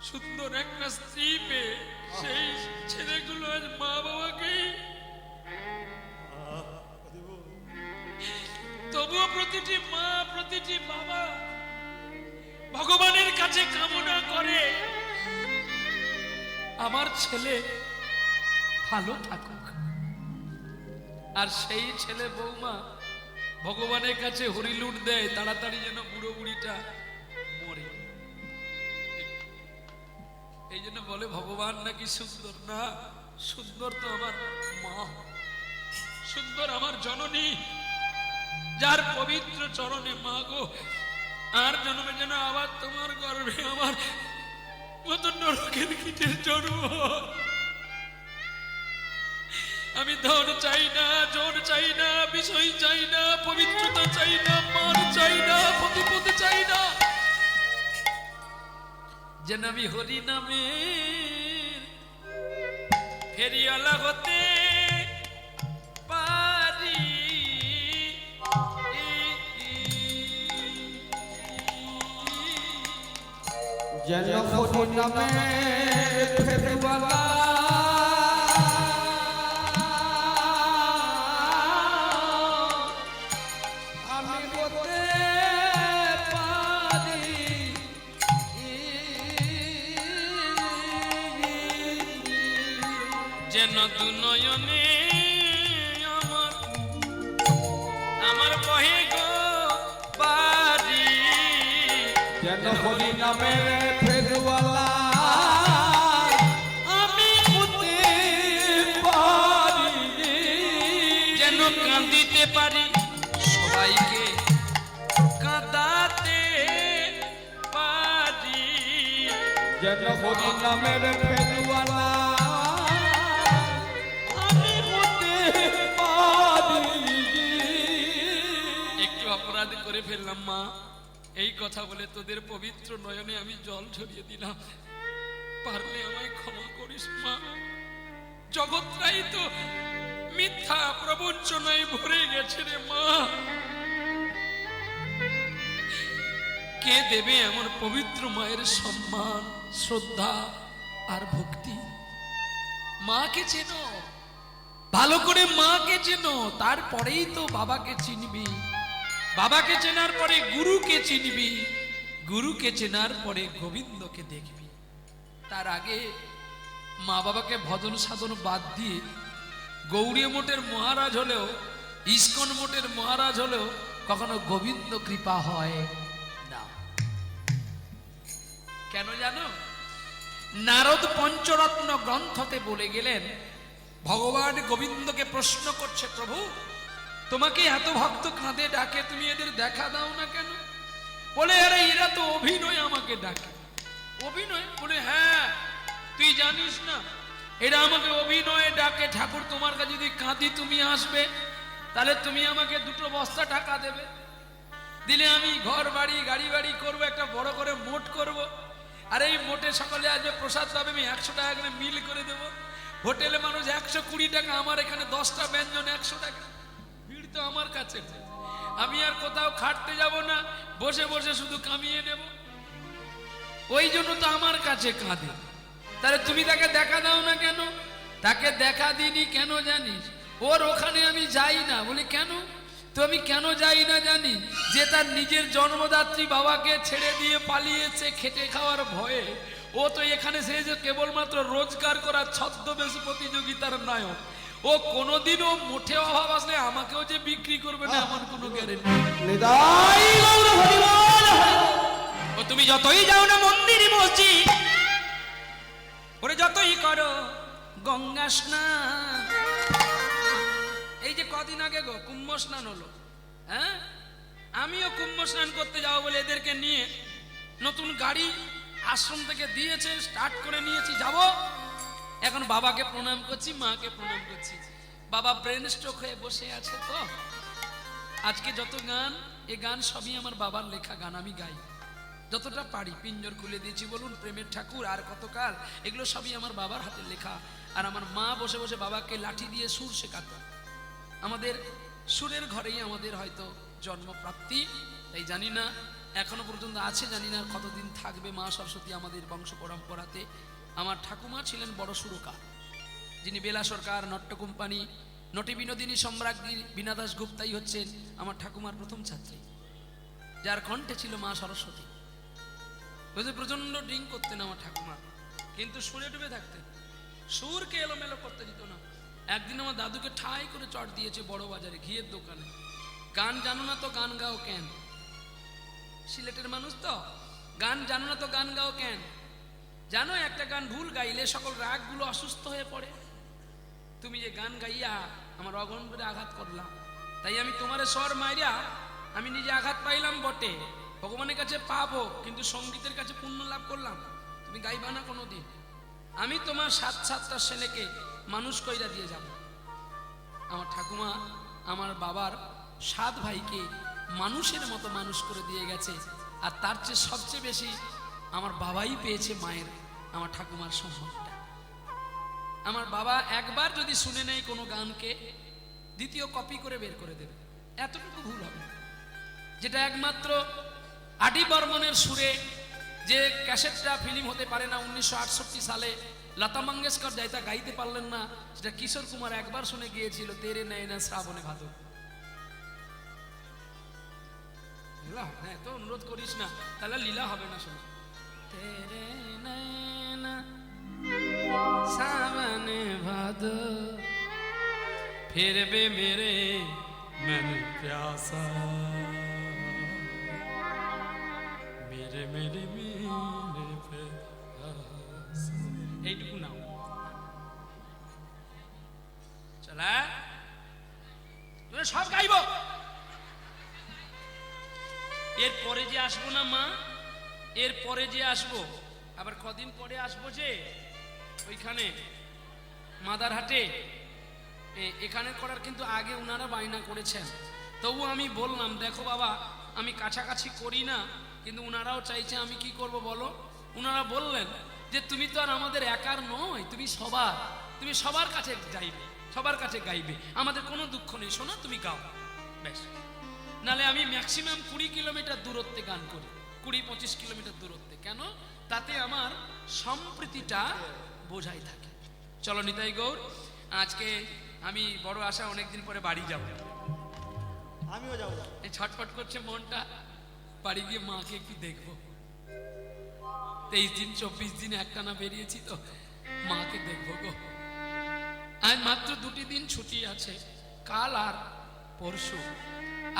S1: সুন্দর একটা স্ত্রী পেয়ে সেই ছেলেগুলো আজ মা বাবাকে, তবুও প্রতিটি মা প্রতিটি বাবা ভগবানের কাছে কামনা করে আমার ছেলে ভালো থাকুক। আর সেই ছেলে বৌমা ভগবানের কাছে হরিলুট দেয় তাড়াতাড়ি যেন বুড়ো বুড়িটা মরে। এই জন্য বলে ভগবান নাকি সুন্দর না, সুন্দর তো আমার মা, সুন্দর আমার জননী, যার পবিত্র চরণে মা গো আর জন্মে যেন আবার তোমার গর্ভে আমার মতো নরকের কীটের জন্ম। আমি ধন চাই না, জোর চাই না, বিষয় চাই না, পবিত্রতা চাই না, মান চাই না, প্রতিপদ চাই না, যেন আমি হরি নামে ফেরিওয়ালা হতে পারি।
S2: যেন হরি নামে ফেরিওয়ালা আমি হতে পারি।
S1: যেন দু নয়নে আমার বহে গো বাড়ি,
S2: যেন হরি নামে ফেরিওয়ালা আমি হতে পারি।
S1: যেন কাঁদিতে পারি সবাইকে কাঁদাতে পারি।
S2: যেন হরি নামের ফেরিওয়ালা আমি হতে পারি।
S1: একটু অপরাধ করে ফেললাম মা, এই কথা বলে তোদের পবিত্র নয়নে আমি জল ঝরিয়ে দিলাম, পারলে আমায় ক্ষমা করিস মা। জগৎটাই তো মিথ্যা প্রবঞ্চনায় ভরে গেছে রে মা। কে দেবে এমন পবিত্র মায়ের সম্মান, শ্রদ্ধা আর ভক্তি? মাকে চেনো, ভালো করে মাকে চেনো, তারপরেই তো বাবাকে চিনবি। বাবাকে চেনার পরে গুরুকে চিনবি, গুরুকে চেনার পরে গোবিন্দকে দেখবি। তার আগে মা বাবাকে ভজন সাধন বাদ দিয়ে গৌড়ীয় মঠের মহারাজ হলেও, ইস্কন মঠের মহারাজ হলেও কখনো গোবিন্দ কৃপা হয় না। কেন জানো? নারদ পঞ্চরত্ন গ্রন্থতে বলে গেলেন, ভগবান গোবিন্দকে প্রশ্ন করছে, প্রভু তোমাকে এত ভক্ত কাঁদে ডাকে, তুমি এদের দেখা দাও না কেন? বলে আরে এরা তো অভিনয় আমাকে ডাকে। অভিনয়? বলে হ্যাঁ, তুই জানিস না এরা আমাকে অভিনয়ে ডাকে। ঠাকুর তোমার কাছে যদি কাঁদি তুমি আসবে, তাহলে তুমি আমাকে 2 বস্তা টাকা দেবে, দিলে আমি ঘর বাড়ি গাড়ি বাড়ি করবো, একটা বড় করে মোট করব। আর এই মোটে সকালে আসবে, প্রসাদ পাবে, আমি 100 টাকা করে মিল করে দেব। হোটেলে মানুষ 120 টাকা, আমার এখানে 10টা ব্যঞ্জন 100 টাকা। ভিড় তো আমার কাছে, আমি আর কোথাও খাটতে যাব না, বসে বসে শুধু কামিয়ে নেব। ওই জন্য তো আমার কাছে কাঁদে। তাহলে তুমি তাকে দেখা দাও না কেন? তাকে দেখা দিনি কেন জানিস? ওর ওখানে আমি যাই না। বলি কেন? তো আমি কেন যাই না জানি? যে তার নিজের জন্মদাত্রী বাবাকে ছেড়ে দিয়ে পালিয়েছে খেটে খাওয়ার ভয়ে, ও তো এখানে সে যে কেবলমাত্র রোজগার করার ছদ্মবেশ প্রতিযোগিতার নায়ক। ও কোনোদিনও মোটে অভাব আসলে আমাকেও যে বিক্রি করবে না এমন কোনো গ্যারেন্টি।
S2: নিতাই গৌর হরি বল।
S1: ও তুমি যতই যাও না মন্দির মসজিদ, ওরে যতই করো গঙ্গা স্নান, এই যে কদিন আগে গো কুম্ভ স্নান হলো, হ্যাঁ আমিও কুম্ভ স্নান করতে যাবো বলে এদেরকে নিয়ে নতুন গাড়ি আশ্রম থেকে দিয়েছে, স্টার্ট করে নিয়েছি, যাব। এখন বাবাকে প্রণাম করছি, মাকে প্রণাম করছি। বাবা ব্রেন স্ট্রোক হয়ে বসে আছে। তো আজকে যত গান, এই গান সবই আমার বাবার লেখা গান, আমি গাই যতটা পারি। পিঞ্জর খুলে দিয়েছি বলুন, প্রেমের ঠাকুর, আর কতকাল, এগুলো সবই আমার বাবার হাতে লেখা। আর আমার মা বসে বসে বাবাকে লাঠি দিয়ে সুর শেখাত। আমাদের সুরের ঘরেই আমাদের হয়তো জন্মপ্রাপ্তি, তাই জানি না এখনো পর্যন্ত আছে, জানি না আর কতদিন থাকবে মা সরস্বতী আমাদের বংশ পরম্পরাতে। আমার ঠাকুমা ছিলেন বড় সুরকার, যিনি বেলা সরকার, নট্য কোম্পানি, নটি বিনোদিনী সম্রাজ্ঞী বীণা দাস গুপ্তাই হচ্ছেন আমার ঠাকুমার প্রথম ছাত্রী, যার কণ্ঠে ছিল মা সরস্বতী। প্রচন্ড ড্রিঙ্ক করতেন আমার ঠাকুমা, কিন্তু সুরে ডুবে থাকতেন, সুরকে এলোমেলো করতে দিত না। একদিন আমার দাদুকে ঠাই করে চট দিয়েছে বড় বাজারে ঘিয়ের দোকানে। গান জানো না তো গান গাও কেন? সিলেটের মানুষ তো, গান জানো না তো গান গাও কেন? জানো একটা গান ভুল গাইলে সকল রাগগুলো অসুস্থ হয়ে পড়ে। তুমি যে গান গাইয়া আমার অগণরে আঘাত করলাম, তাই আমি তোমার স্বর মাইরা আমি নিজে আঘাত পাইলাম বটে, ভগবানের কাছে পাবো, কিন্তু সঙ্গীতের কাছে পুণ্য লাভ করলাম। তুমি গাইবা না কোনোদিন, আমি তোমার 7-7টা ছেলেকে মানুষ কইরা দিয়ে যাব। আমার ঠাকুমা আমার বাবার 7 ভাইকে মানুষের মতো মানুষ করে দিয়ে গেছে। আর তার চেয়ে সবচেয়ে বেশি আমার বাবাই পেয়েছে মায়ের, আমার ঠাকুমার সম্মানটা। আমার বাবা একবার যদি শুনে নেয় কোনো গানকে, দ্বিতীয় কপি করে বের করে দেবে, এতটুকু ভুল হবে। যেটা একমাত্র আডি বর্মনের সুরে যে ক্যাসেটটা ফিল্ম হতে পারে না 1968 সালে, লতা মঙ্গেশকর যাইতা গাইতে পারলেন না, সেটা কিশোর কুমার একবার শুনে গিয়েছিল, তেরে নয়না শ্রাবণে ভাদর। হ্যাঁ তো অনুরোধ করিস না, তাহলে লীলা হবে না। শোনো, তেরে নয়না শ্রাবণে ভাদর ফিরবে মেরে মন প্যাসা, মেরে মেরে মেরে প্যাসা। এইটুকু নাও, চলা তুমি সব গাইব। এরপরে যে আসবো না মা, এরপরে যে আসবো, আবার কদিন পরে আসবো যে ওইখানে মাদারহাটে, এখানে করার কিন্তু আগে ওনারা বায়না করেছেন। তবু আমি বললাম, দেখো বাবা আমি কাছাকাছি করি না, কিন্তু ওনারাও চাইছে, আমি কি করব বলো? ওনারা বললেন যে তুমি তো আর আমাদের একার নয়, তুমি সবার কাছে যাইবে, সবার কাছে গাইবে, আমাদের কোনো দুঃখ নেই, শোনো তুমি গাও ব্যাস। নালে আমি ম্যাক্সিমাম 20 কিলোমিটার দূরত্বে গান করি, 20-25 কিলোমিটার দূরত্বে। কেন? তাতে আমার সম্প্রীতিটা বোঝাই থাকে। চলো নিতাই গৌর, আজকে আমি বড় আশা অনেকদিন পরে বাড়ি যাব।
S3: আমিও যাবো।
S1: এই ছটফট করছে মনটা, বাড়ি গিয়ে মাকে একটু দেখবো। 23 দিন 24 দিন একটানা বেরিয়েছি তো, মাকে দেখবো গো। আজ মাত্র 2টি দিন ছুটি আছে, কাল আর পরশু।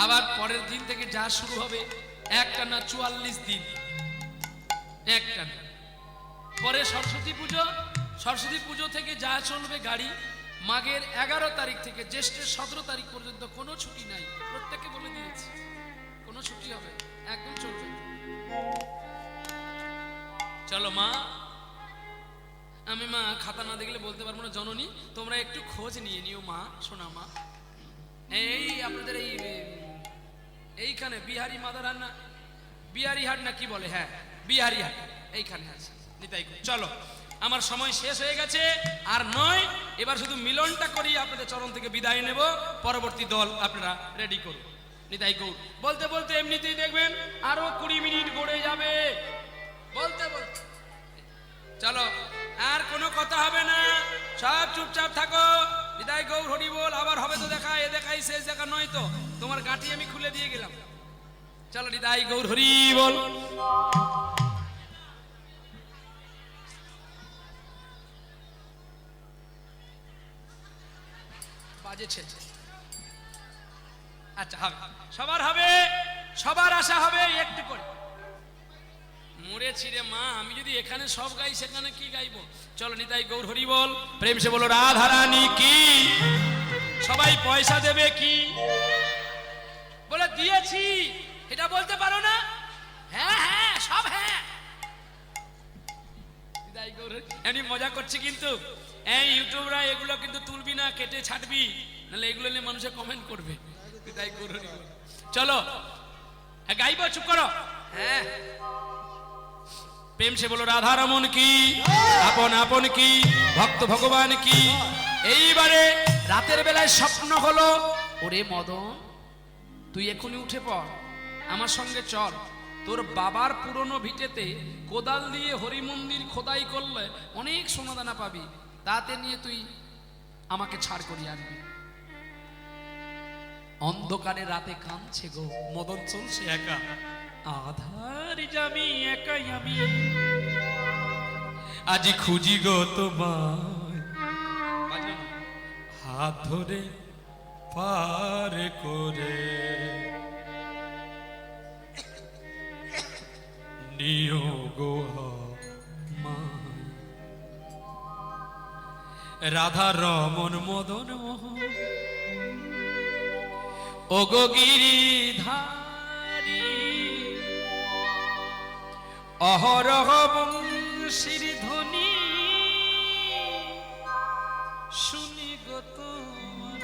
S1: আবার পরের দিন থেকে যা শুরু হবে একটানা 44 দিন একটানা। পরে সরস্বতী পুজো, সরস্বতী পুজো থেকে যা চলবে গাড়ি। মাঘের 11 তারিখ থেকে জ্যৈষ্ঠের 17 তারিখ পর্যন্ত কোনো ছুটি নাই, প্রত্যেককে বলে দিয়েছি কোনো ছুটি হবে, একদম চলবে। চলো মা, আমি মা খাতা না দেখলে বলতে পারবো না। জননী, তোমরা একটু খোঁজ নিয়ে নিও মা, শোনা মা। এই আপনাদের এইখানে বিহারি মাদারান না, বিহারি হাট না কি বলে, হ্যাঁ বিহারি হাট, এইখানে আছে নিতাই। চলো, আমার সময় শেষ হয়ে গেছে, আর নয়, এবার শুধু মিলনটা করি, আপনাদের চরণ থেকে বিদায় নেব। পরবর্তী দল আপনারা রেডি করুন। নিতাই গৌর বলতে বলতে এমনিতেই দেখবেন আরো 20 মিনিট গড়ে যাবে বলতে বলতে। চলো, আর কোনো কথা হবে না, সব চুপচাপ থাকো। নিতাই গৌর হরি বল। আবার হবে তো দেখা, এ দেখাই শেষ দেখা নয় তো, তোমার গাঁটি আমি খুলে দিয়ে গেলাম। চলো, নিতাই গৌর হরি বল। বাজেছে, আচ্ছা হবে, সবার হবে, সবার আশা হবে একটু করে। মরেছি রে মা, আমি যদি এখানে সব গাই সেখানে কি গাইবো। চলো, নিতাই গৌর হরি বল। প্রেম সে বলো রাধা রানী কি। সবাই পয়সা দেবে কি বলে দিয়েছি, এটা বলতে পারো না? হ্যাঁ হ্যাঁ সব হ্যাঁ। নিতাই গৌর, এমনি মজা করছি কিন্তু। এই ইউটিউবরা এগুলো কিন্তু তুলবি না, কেটে ছাড়বি, নাহলে এগুলো নিয়ে মানুষে কমেন্ট করবে। নিতাই গৌর হরি বল। চলো গাইবো, চুপ করো। হ্যাঁ, প্রেম সে বলো রাধা রমন কি, আপন আপন কি, ভক্ত ভগবান কি। এইবারে রাতের বেলায় স্বপ্ন হলো, ওরে মদন তুই এখনই উঠে পড়, আমার সঙ্গে চল। তোর বাবার পুরনো ভিটেতে কোদাল দিয়ে হরি মন্দির খোদাই করলে অনেক সোনাদানা পাবি, তাতে নিয়ে তুই আমাকে ছাড় করিয়ে আনবি। অন্ধকারে রাতে কাঁদছে গো মদন, চলছে একা, আধার যাবি একাই আমি, আজি খুঁজি গো তোমায়, হাত ধরে পার করে নিও গো আমায়। রাধা রমন মদন মোহন ও গো গিরিধারী, অহরহ বংশীর ধ্বনি শুনি গো তোমার,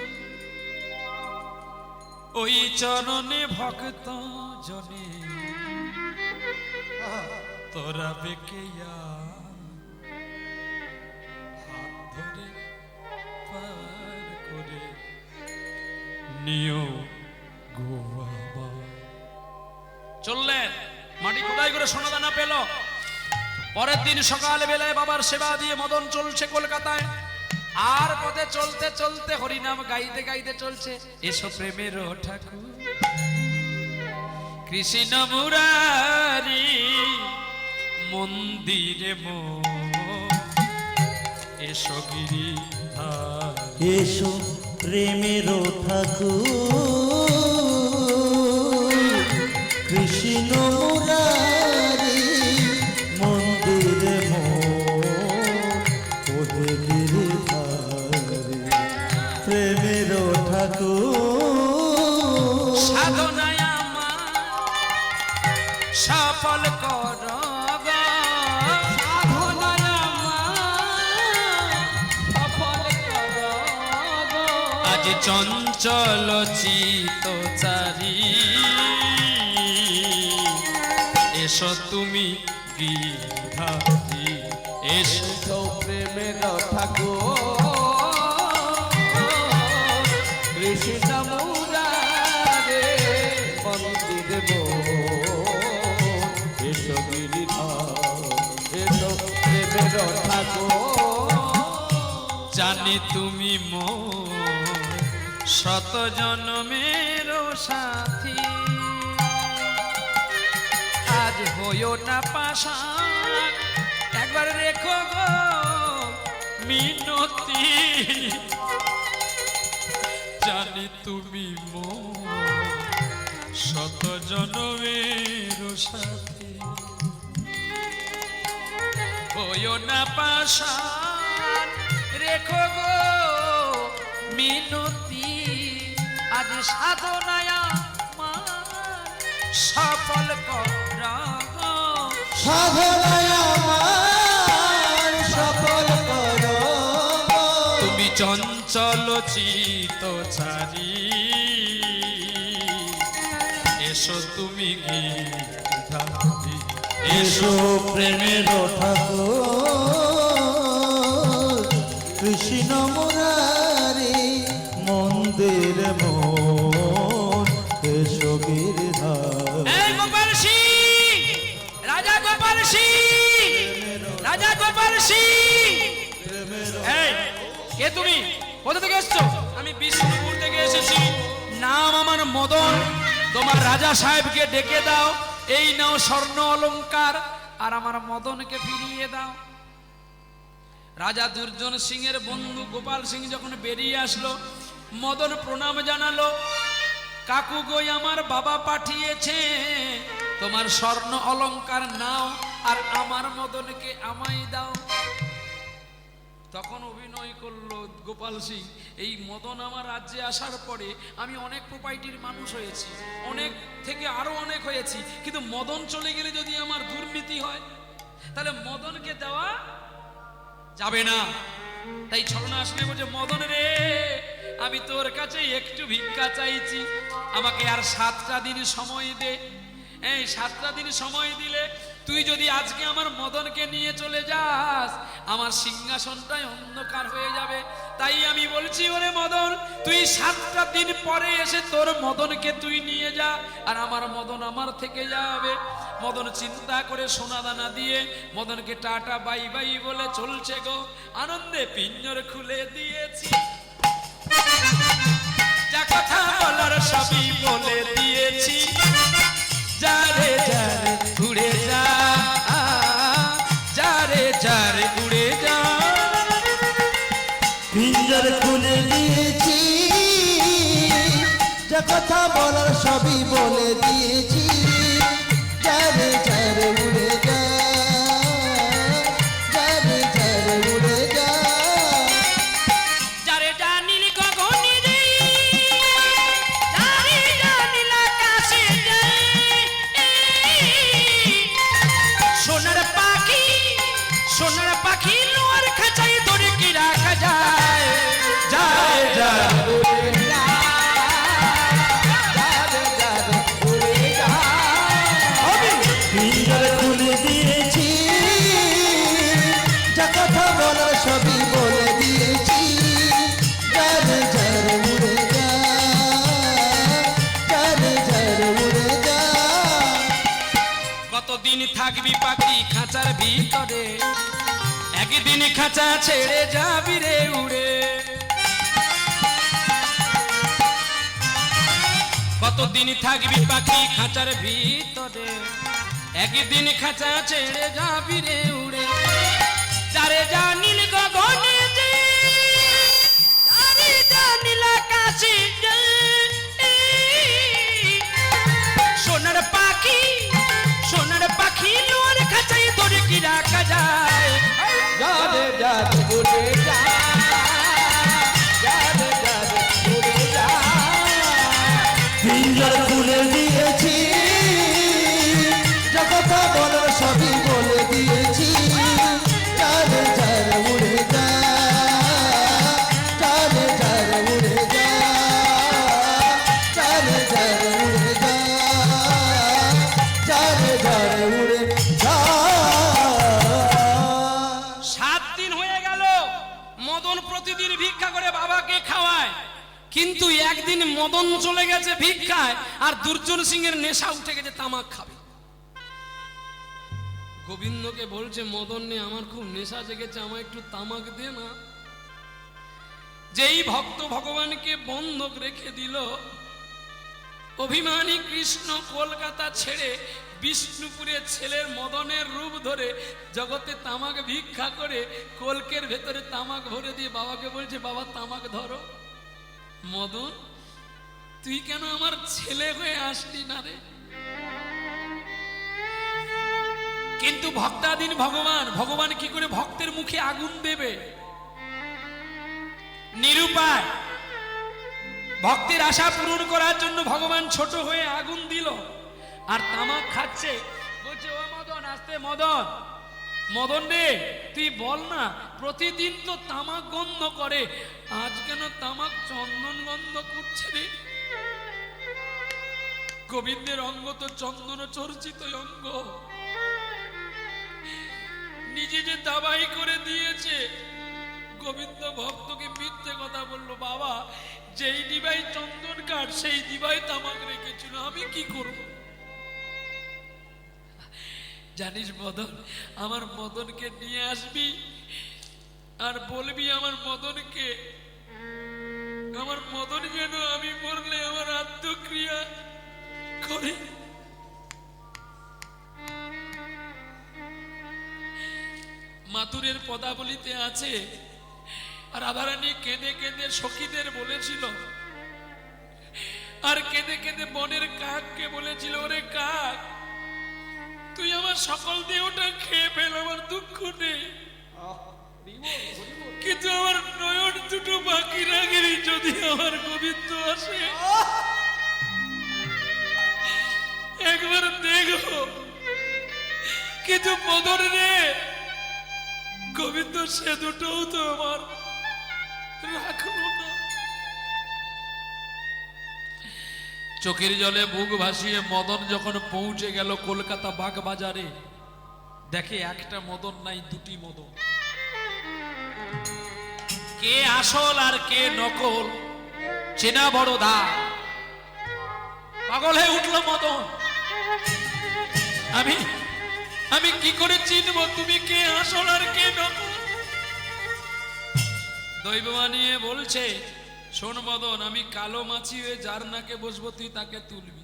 S1: ওই চরণে ভক্ত জনে তোরা বেকেয়া হাত ধরে পার করে নিও গো আমায়। চললেন, মাটি খোদাই করে সোনাদানা পেল। পরের দিন সকালে বেলায় বাবার সেবা দিয়ে মদন চলছে কলকাতায়। আর পথে চলতে চলতে হরিনাম গাইতে গাইতে চলছে, এসো প্রেমের ঠাকুর কৃষ্ণ মুরারি মন্দিরে মো, এসো গিরিধার,
S3: এসো প্রেমের ঠাকুর কৃষ্ণ মুরারি মন্দিরে মোহে গিরিধারী, প্রেমের ঠাকুর
S1: সাধনায় আমার সফল কর গো, সাধনায় আমার সফল কর গো, আজ চঞ্চল চিত চারি, এসো তুমি গিরিধারী, এসো
S2: প্রেমের ঠাকুর কৃষ্ণ মুরারে মন্দির ঠাকুর
S1: জানি তুমি মোর শত জন্মের সাথী, আজ হইও না পাশান একবার রেখো গো মিনতি, জানি তুমি মোর শত জন্মের সাথী, হইও না পাশান রেখো গো মিনতি, আজ সাধনায় সফল কর গো।
S3: সাধনায় আমার সফল করো গো।
S1: তুমি চঞ্চল চিত ছাড়ি এসো তুমি গীতাধারী,
S3: এসো প্রেমের ঠাকুর কৃষ্ণ মুরারি মন্দির মন এসো গিরিধার।
S1: এই গোপাল সিং, রাজা গোপাল সিং, রাজা গোপাল সিং, এই কে তুমি? কোথা থেকে এসছো?
S4: আমি বিষ্ণুপুর থেকে এসেছি।
S1: নাম আমার মদন, তোমার রাজা সাহেবকে ডেকে দাও, এই নাও স্বর্ণ অলংকার, আর আমার মদনকে ফিরিয়ে দাও। রাজা দুর্জন সিং এর বন্ধু গোপাল সিং যখন বেরিয়ে আসলো, মদন প্রণাম জানালো, কাকু গই আমার বাবা পাঠিয়েছে, তোমার স্বর্ণ অলংকার নাও আর আমার মদনকে আমায় দাও। তখন অভিনয় করলো গোপাল সিং, এই মদন আমার রাজ্যে আসার পরে আমি অনেক প্রপার্টির মানুষ হয়েছি, অনেক থেকে আরো অনেক হয়েছি, কিন্তু মদন চলে গেলে যদি আমার দুর্নীতি হয় তাহলে মদনকে দেওয়া যাবে না। তাই ছলনা আসলে বলছে, মদন রে আমি তোর কাছে একটু ভিক্ষা চাইছি, আমাকে আর 7টা দিন সময় দে। এই 7টা দিন সময় দিলে তুই যদি আজকে আমার মদনকে নিয়ে চলে যাস, আমার সিংহাসনটাই অন্ধকার হয়ে যাবে। তাই আমি বলছি, ওরে মদন, তুই 7টা দিন পরে এসে তোর মদনকে তুই নিয়ে যা, আর আমার মদন আমার থেকে যাবে। মদন চিন্তা করে সোনা দানা দিয়ে মদনকে টাটা বাই বাই বলে চলছে গো। আনন্দে পিঞ্জর খুলে দিয়েছি, যা কথা বলার সবই বলে দিয়েছি, যারে যারে উড়ে যা, যারে যারে উড়ে যা।
S3: পিঞ্জর খুলে দিয়েছি, যা কথা বলার সবই বলে দিয়েছি, যারে যারে উড়ে যা, যারে যারে উড়ে যা।
S1: যারে জানিল গগনে রে, যারে জানিল আকাশে যায়, সোনার পাখি, সোনার পাখি লোয়ার খাঁচায় ধরে কি রাখা যায়, যায় যায়
S3: পিঞ্জর খুলে দিয়েছি, যা কথা বলার সবই বলে দিয়েছি, যারে যারে উড়ে যা, যারে যারে উড়ে যা।
S1: কতদিন থাকবি পাখি খাঁচার ভিতরে, একদিন খাঁচা ছেড়ে যাবি রে উড়ে। কতদিন থাকবি পাখি খাঁচার ভিতরে, একদিন খাঁচা ছেড়ে যাবি রে উড়ে। যারে জানিল গগনে যে, যারে জানিল আকাশে যায়, সোনার পাখি, সোনার পাখি লোয়ার খাঁচায় ধরে কি রাখা যায়,
S2: যারে যারে উড়ে যা, যারে যারে উড়ে যা।
S3: পিঞ্জর খুলে দিয়েছি, যা কথা বলার সবই বলে দিয়েছি, যারে যারে উড়ে যা, যারে যারে উড়ে যা, যারে যারে উড়ে যা, যারে যারে উড়ে যা।
S1: 7 দিন হয়ে গেল, মদন প্রতিদিন ভিক্ষা করে বাবাকে খাওয়ায়, কিন্তু একদিন মদন চলে গেছে ভিক্ষায়, আর দুর্জন সিং এর নেশা উঠে গেছে তামাক খাবে।
S4: গোবিন্দকে বলছে, মদন নে, আমার খুব নেশা জেগেছে, আমার একটু তামাক দে না। যেই ভক্ত ভগবানকে বন্ধক রেখে দিল, অভিমানী কৃষ্ণ কলকাতা ছেড়ে বিষ্ণুপুরের ছেলের মদনের রূপ ধরে জগতে তামাক ভিক্ষা করে কলকের ভেতরে তামাক ভরে দিয়ে বাবাকে বলছে, বাবা তামাক ধরো। মদন, তুই কেন আমার ছেলে হয়ে আসলি না রে? কিন্তু ভক্তাধীন ভগবান, ভগবান কি করে ভক্তের মুখে আগুন দেবে? নিরুপায়। ভক্তের আশা পূরণ করার জন্য ভগবান ছোট হয়ে আগুন দিল, আর তামাক খাচ্ছে। বলছে, ও মদন, আসতে মদন, মদন রে, তুই বল না, প্রতিদিন তো তামাক গন্ধ করে, আজ কেন তামাক চন্দন গন্ধ করছে রে? গোবিন্দের অঙ্গ তো চন্দন চর্চিত অঙ্গ, নিজে যে দাবাই করে দিয়েছে। গোবিন্দ ভক্তকে মিথ্যে কথা বললো, বাবা যেই দিবাই চন্দন কাঠ সেই দিবাই তামাক রেখেছিল, আমি কি করব? জানিস মদন, আমার মদনকে নিয়ে আসবি আর বলবি আমার মদনকে, আমার মদন যেন আমি মরলে আমার আত্মক্রিয়া করে। মাতুরের পদাবলিতে আছে, রাধারানী কেঁদে কেঁদে সখীদের বলেছিল, আর কেঁদে কেঁদে বনের কাককে বলেছিল, ওরে কাক, তুই আমার সকল দেহটা খেয়ে ফেল, আমার দুঃখ নেই, কিন্তু আমার নয়ন দুটো বাকি রাখেনি, যদি আমার গোবিন্দ আসে একবার দেখো। কিন্তু মদন রে, গোবিন্দ সে দুটোও তো আমার রাখলো না। চোখের জলে বুক ভাসিয়ে মদন যখন পৌঁছে গেল কলকাতা বাগ বাজারে, দেখে একটা মদন নাই, দুটি মদন। কে আসল আর কে নকল চেনা বড় দা। পাগল হয়ে উঠল মদন, আমি কি করে চিনব তুমি কে আসল আর কে নকল? দৈব বানিয়ে বলছে, শোন মদন, আমি কালো মাছি হয়ে যার নাকে বসবো তুই তাকে তুলবি।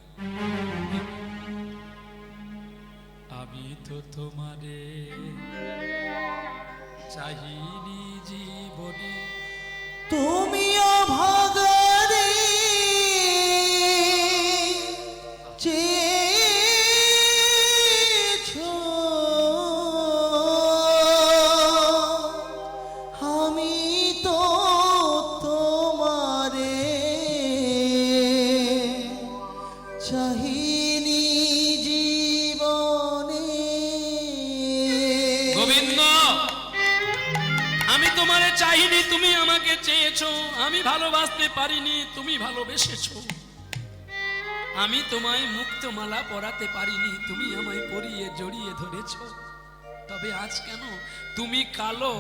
S4: আমি তো তোমারে চাহিনি জীবনে,
S3: তুমিও ভাগরে চেয়েছো, আমি তো তোমারে চাহিনি জীবনে।
S4: গোবিন্দ, আমি তোমারে চাইনি, তুমি আমাকে চেয়েছো। আমি ভালোবাসতে পারিনি, তুমি ভালোবেসেছো। আমি তোমায় মুক্তমালা পরাতে পারিনি, তুমি আমায় পরিয়ে জড়িয়ে ধরেছো। তবে আজ কেন তুমি কালো,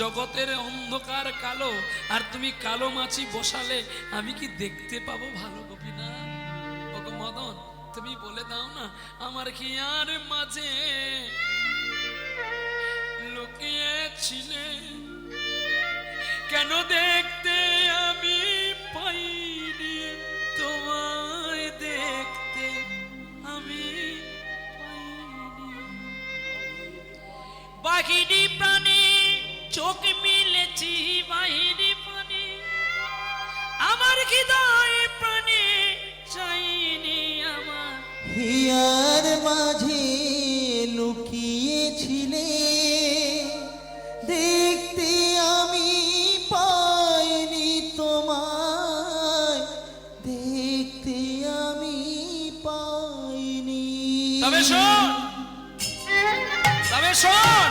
S4: জগতের অন্ধকার কালো, আর তুমি কালো মাছি বসালে আমি কি দেখতে পাবো ভালো? গোপীনাথ, ওগো মদন, তুমি বলে দাও না, আমার কি আর মাঝে লুকিয়েছিলে? কেন দেখতে আমি পাইনি তোমায়, দেখতে আমি পাইনি। বাহিরি প্রাণে চোখ মিলেছি, বাহিরি প্রাণে আমার হৃদয় প্রাণে চাইনি আমার।
S3: হিয়ার মাঝে লুকিয়েছিলে, দেখতে আমি পাইনি তোমায়, দেখতে আমি পাইনি।
S4: তবে শোন, তবে শোন,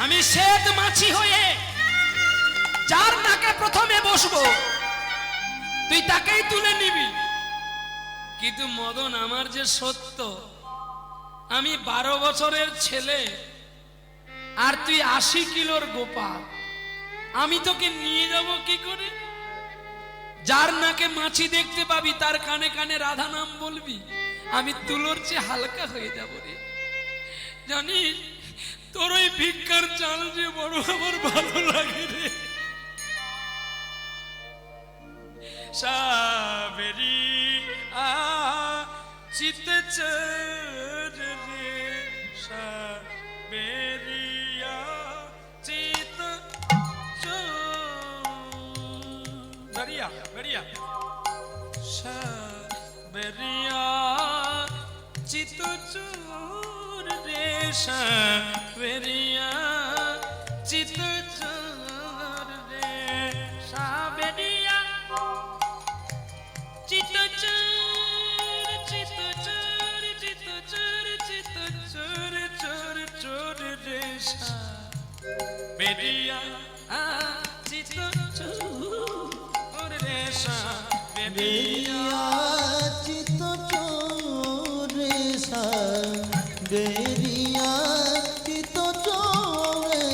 S4: আমি শ্বেত মাছি হয়ে যার নাকে প্রথমে বসবো তুই তাকেই তুলে নিবি। কিন্তু মদন, আমার যে সত্য, আমি 12 বছরের ছেলে আর তুই 80 কিলোর গোপাল, আমি তোকে নিয়ে যাব কি করে? যার নাকে মাছি দেখতে পাবি তার কানে কানে রাধা নাম বলবি, আমি তুলোর চেয়ে হালকা হয়ে যাব রে। জানিস তোর ওই ভিক্ষার চাল যে বড় আমার ভালো লাগে রে। সাবেরি আ চিত চর রে সাবেরিয়া চিত বেরিয়া বেরিয়া বেরিয়া চিত চোর রে বেরিয়া চিত চোর রে বেরিয়া চিত চোর চিত চোর চিত চোর চিত চোর চোর চোর রে বেরিয়া চিত চোর রে বেরিয়া
S3: চিত চোরে সা বেরিয়া চিত চোরে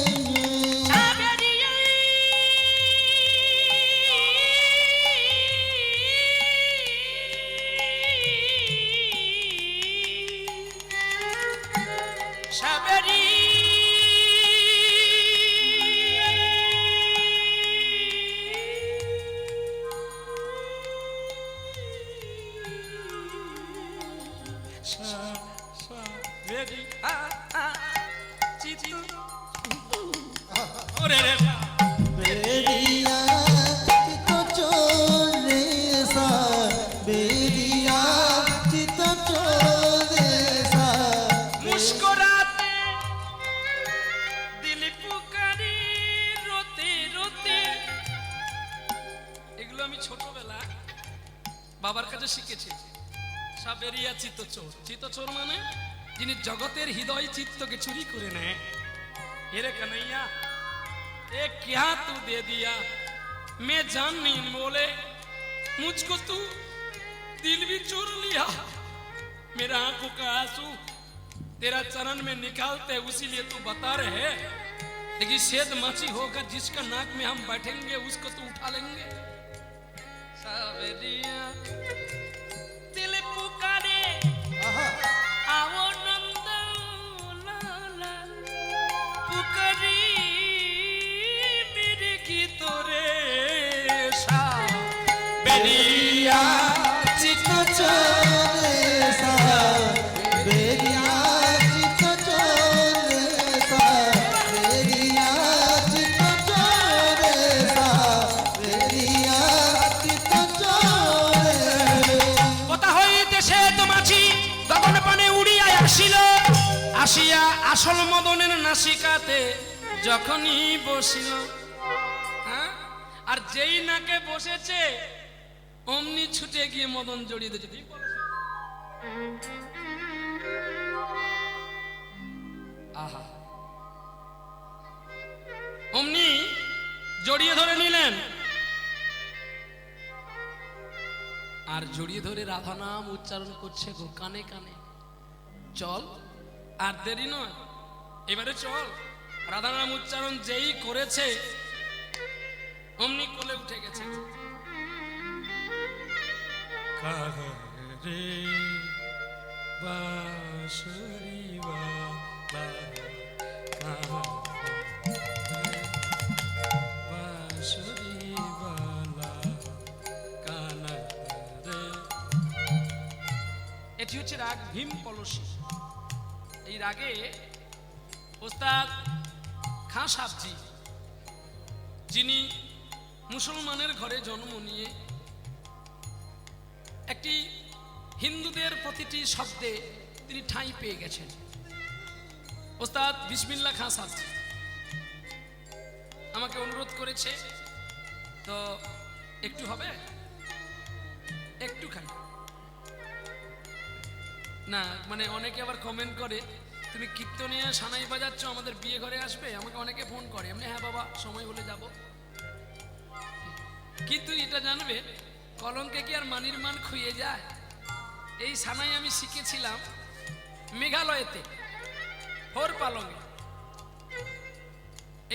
S3: বেরিয়া চিত চোরে সা বেরিয়া চিত চোরে সা
S4: মুস্কুরাতে দিল পুকারি রোতে রোতে। এগুলো আমি ছোটবেলা বাবার কাছে শিখেছি। সাবেরিয়া চিত্তচোর, চিত্তচোর মানে যিনি জগতের হৃদয় চিত্তকে চুরি করে নেয়। এরে कन्हैया ये क्या तू दे दिया, मैं जान नहीं बोले मुझको तू दिल भी चोर लिया। मेरा आंखों का आंसू तेरा चरण में निकालते उसीलिए तू बता रहे, लेकिन शेद माची होगा जिसका नाक में हम बैठेंगे उसको तू उठा लेंगे। सावेरिया दिल पुकारे आओ नंद लाला पुकारी मेरे की तोरे सावेरिया
S3: চিত চোরে সা বেরিয়া চিত চোরে সা বেরিয়া চিত চোরে সা বেরিয়া চিত চোরে
S4: কথা হইতে সে তো মাছি গগন পানে উড়িয়া আসিল, আসিয়া আসল মদনের নাসিকাতে যখনই বসিল। হ্যাঁ, আর যেই নাকে বসেছে অমনি ছুটে গিয়ে মদন জড়িয়ে দিয়েছে। আহা, অমনি জড়িয়ে ধরে নিলেন, আর জড়িয়ে ধরে রাধা নাম উচ্চারণ করছে গো কানে কানে। চল, আর দেরি নয়, এবারে চল। রাধা নাম উচ্চারণ যেই করেছে অমনি কোলে উঠে গেছে। রে বাঁশরি বালা, বাঁশরি বালা কানা রে। এটি হচ্ছে রাগ ভীম পলসী। এই রাগে ওস্তাদ খাঁ সাহেবজি, যিনি মুসলমানের ঘরে জন্ম নিয়ে একটি হিন্দুদের প্রতিটি শব্দে তিনি ঠাঁই পেয়ে গেছেন, ওস্তাদ বিসমিল্লাহ খাঁ সাহেবজি আমাকে অনুরোধ করেছে, তো একটু হবে, একটুখানি না, মানে অনেকে আবার কমেন্ট করে তুমি কীর্তনিয়া সানাই বাজাচ্ছ, আমাদের বিয়ে ঘরে আসবে, আমাকে অনেকে ফোন করে। এমনি হ্যাঁ বাবা সময় হলে যাব, কিন্তু এটা জানবে কলঙ্কে কি আর মানির মান খুইয়ে যায়। এই সানাই আমি শিখেছিলাম মেঘালয়েতে হোর পালংয়ে।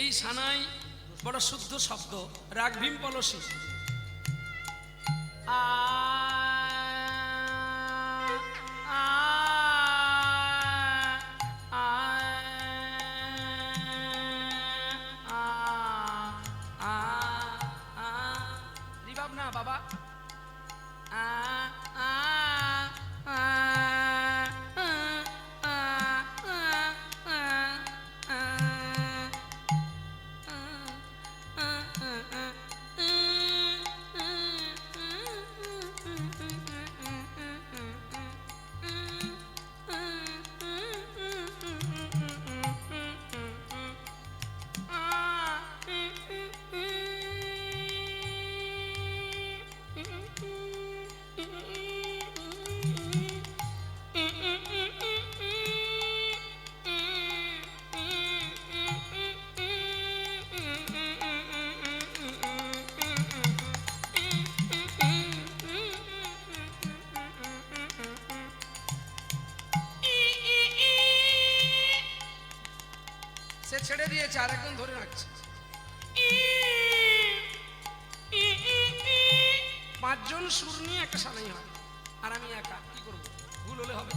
S4: এই সানাই বড় শুদ্ধ শব্দ, রাগ ভীম পলসী। আ ছেড়ে দিয়েছে আর একজন ধরে রাখছে। পাঁচজন সুর নিয়ে একটা সানাই হয় আর আমি একা, কি করবো? ভুল হলে হবে।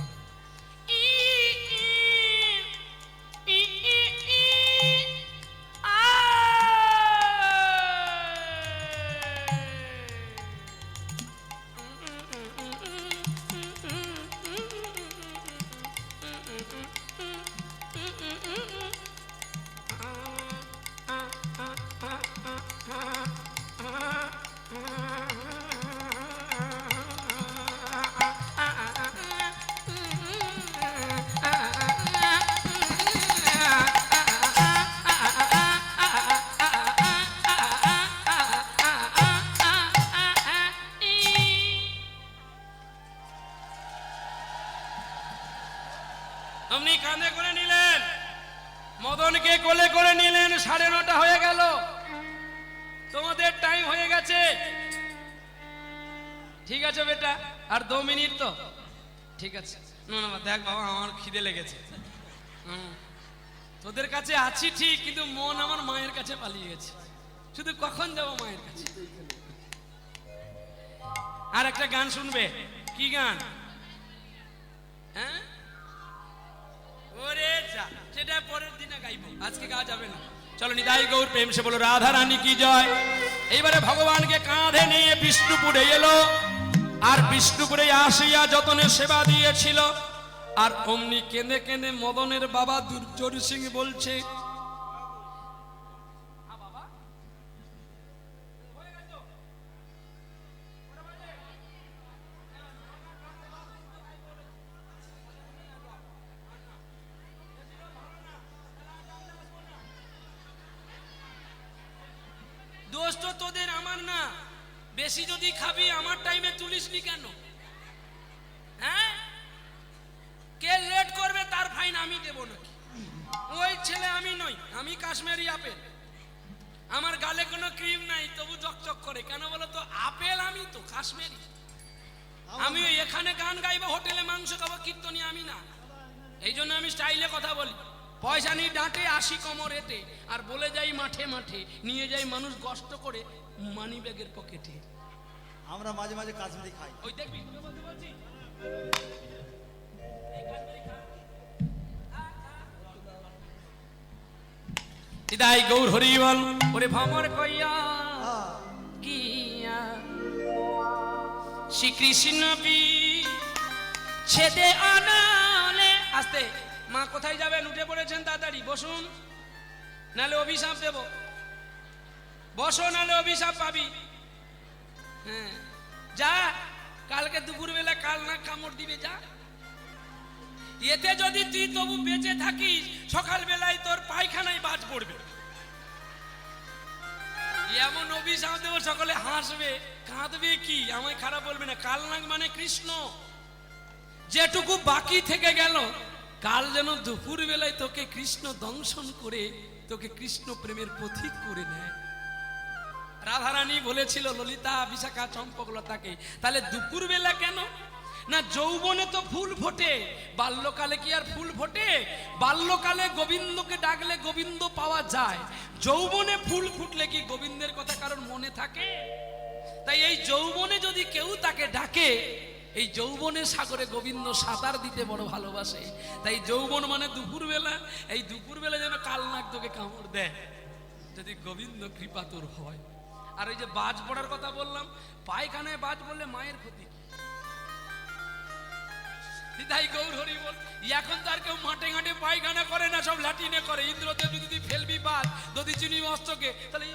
S4: আপনি কাঁধে করে নিলেন, মদনকে কোলে করে নিলেন, 9:30 হয়ে গেল, তোমাদের টাইম হয়ে গেছে। ঠিক আছে বেটা, আর 2 মিনিট তো ঠিক আছে। না না দেখ বাবা, আমার খিদে লেগেছে। তোদের কাছে আছি ঠিক, কিন্তু মন আমার মায়ের কাছে পালিয়ে গেছে। শুধু কখন যাবো মায়ের কাছে। আর একটা গান শুনবে। কি গান? হ্যাঁ, ওরে যা, সেটা পরের দিনে গাইবো, আজকে গাওয়া যাবে না। চলো নিতাই গৌর প্রেম সে বলো রাধা রানী কি জয়। এইবারে ভগবানকে কাঁধে নিয়ে বিষ্ণুপুরে এলো, আর বিষ্ণুপুরে আসিয়া যতনে সেবা দিয়েছিল। আর অমনি কেঁদে কেঁদে মদনের বাবা দুর্জয় সিং বলছে, দোষ তো তোদের, আমার না। বেশি যদি খাবি আমার টাইমে তুলিসনি কেন? হ্যাঁ, কে লেট করবে তার ফাইন আমি দেব নাকি? ওই ছেলে আমি নই, আমি কাশ্মীরি আপেল। আমার গালে কোনো ক্রিম নাই, তবু চকচক করে কেন বলো তো? আপেল আমি তো কাশ্মীরি। আমি এখানে গান গাইবো, হোটেলে মাংস খাবো, কীর্তনী আমি না। এই জন্য আমি স্টাইলে কথা বলি। পয়সা নিয়ে ডাঁটে, 80 কোমর এটে, আর বলে যাই মাঠে মাঠে, নিয়ে যাই মানুষ কষ্ট করে মানি ব্যাগের পকেটে।
S3: আমরা মাঝে মাঝে কাশ্মীরি খাই।
S4: ওই দেখবি তোকে বলতে বলছি, নিতাই গৌর হরি বল। ওরে ভমর কইয়া গিয়া শ্রীকৃষ্ণ বি ছেদে আনালে। আস্তে, মা কোথায় যাবেন? উঠে পড়েছেন, তাড়াতাড়ি বসুন, নালে অভিশাপ দেব। বসো, নালে অভিশাপ পাবি। হ্যাঁ যা, কালকে দুপুরবেলা কাল না কামড় দিবে, যা। এতে যদি তুই তবু বেঁচে থাকিস, সকালবেলায় তোর পায়খানায় বাজ পড়বে। এমন অভিশাপ দেব, সকলে হাসবে, কাঁদবে, কি আমায় খারাপ বলবে না। কালনাগ মানে কৃষ্ণ। যেটুকু বাকি থেকে গেল, কাল যেন দুপুর বেলায় তোকে কৃষ্ণ দংশন করে তোকে কৃষ্ণ প্রেমের পথিক করে নেয়। রাধারানী বলেছিল ললিতা, বিশাখা, চম্পকলতাকে, তাহলে দুপুর বেলা কেন না? যৌবনে তো ফুল ফোটে, বাল্যকালে কি আর ফুল ফোটে? বাল্যকালে গোবিন্দকে ডাকলে গোবিন্দ পাওয়া যায়, যৌবনে ফুল ফুটলে কি গোবিন্দের কথা কারোর মনে থাকে? তাই এই যৌবনে যদি কেউ তাকে ডাকে, এই যৌবনের সাগরে গোবিন্দ সাঁতার দিতে বড় ভালোবাসে। তাই যৌবন মানে দুপুরবেলা, এই দুপুরবেলা যেন কালনাগ তোকে কামড় দেয়, যদি গোবিন্দ কৃপা তোর হয়। আর ওই যে বাজ পড়ার কথা বললাম, পায়খানায় বাজ পড়লে মায়ের ক্ষতি। তাই গৌর হরি বল। এখন তো আর কেউ মাঠে ঘাটে পায়খানা করে না, সব ল্যাটিনে করে। ইন্দ্রদেব যদি ফেলবি বাজ, যদি চিনি অস্ত্রকে, তাহলে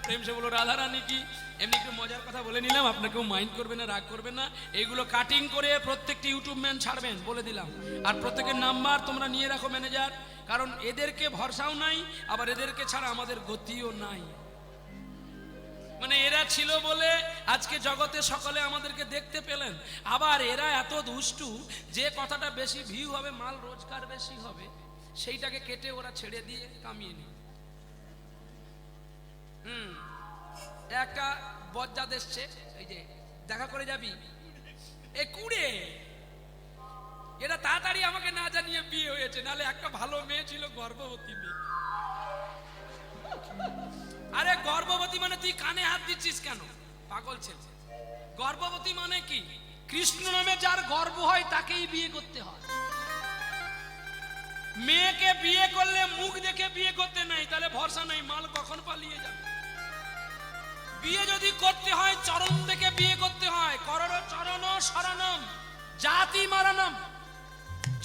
S4: প্রেম সে বলো রাধা রানী কি। এমনি একটু মজার কথা বলে নিলাম, আপনাকেও মাইন্ড করবে না, রাগ করবে না। এইগুলো কাটিং করে প্রত্যেকটি ইউটিউব ম্যান ছাড়বেন বলে দিলাম। আর প্রত্যেকের নাম্বার তোমরা নিয়ে রাখো ম্যানেজার, কারণ এদেরকে ভরসাও নাই, আবার এদেরকে ছাড়া আমাদের গতিও নাই। মানে এরা ছিল বলে আজকে জগতে সকলে আমাদেরকে দেখতে পেলেন। আবার এরা এত দুষ্টু যে কথাটা বেশি ভিউ হবে, মাল রোজগার বেশি হবে, সেইটাকে কেটে ওরা ছেড়ে দিয়ে কামিয়ে নিই। একটা বজ্জাত এসছে, এই যে দেখা করে যাবি, এ কুড়ে
S1: এটা তাড়াতাড়ি আমাকে না জানিয়ে বিয়ে হয়েছে, নালে একটা ভালো মেয়ে ছিল, গর্ভবতী মেয়ে। আরে গর্ভবতী মানে তুই কানে হাত দিচ্ছিস কেন, পাগল ছেলে? গর্ভবতী মানে কি? কৃষ্ণ নামে যার গর্ভ হয় তাকেই বিয়ে করতে হয়। মেয়েকে বিয়ে করলে মুখ দেখে বিয়ে করতে নাই, তাহলে ভরসা নাই মাল কখন পালিয়ে যাবে। বিয়ে যদি করতে হয় চরণ দেখে বিয়ে করতে হয়। করর চরণ শরণম জাতি মারণম।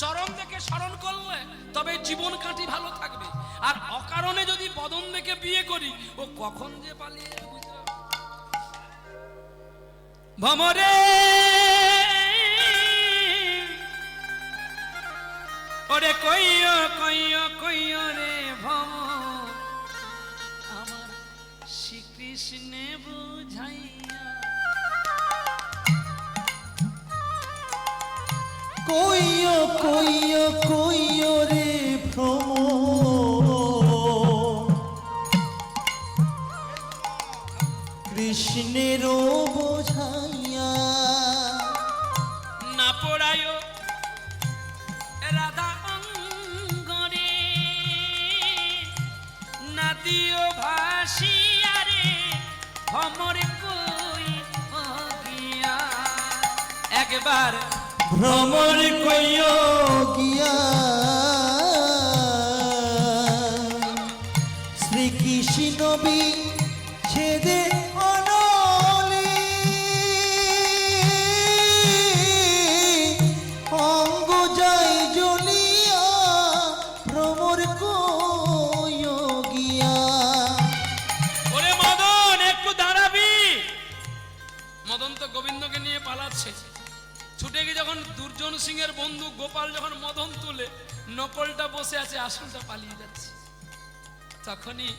S1: চরণ দেখে স্মরণ করলে তবে জীবন কাটি ভালো থাকবে। আর অকারণে যদি বদন দেখে বিয়ে করি, ও কখন যে পালিয়ে যাবে বুঝতে পারবে। ভমরে ওরে কইও কইও কইও রে ভম, আমার শ্রীকৃষ্ণে বুঝাইয়া।
S3: কইও কইও কইও রে ভ্রম, কৃষ্ণের বোঝাইয়া।
S1: না পড়ায় রাধা অঙ্গরে, না দিও ভাসিয়ারে ভমরে কই গিয়া। একবার
S3: ভ্রমর কইও গিয়া, শ্রীকৃষ্ণ বিচ্ছেদে অনলে, অঙ্গ যাই জ্বলিয়া, ভ্রমর কইও গিয়া।
S1: ওরে মদন একটু দাঁড়াবি। মদন তো গোবিন্দকে নিয়ে পালাচ্ছে। ছুটে গিয়ে যখন দুর্জন সিং এর বন্ধু গোপাল যখন মদন তুলে, নকলটা বসে আছে, আসলটা পালিয়ে যাচ্ছে। তখনই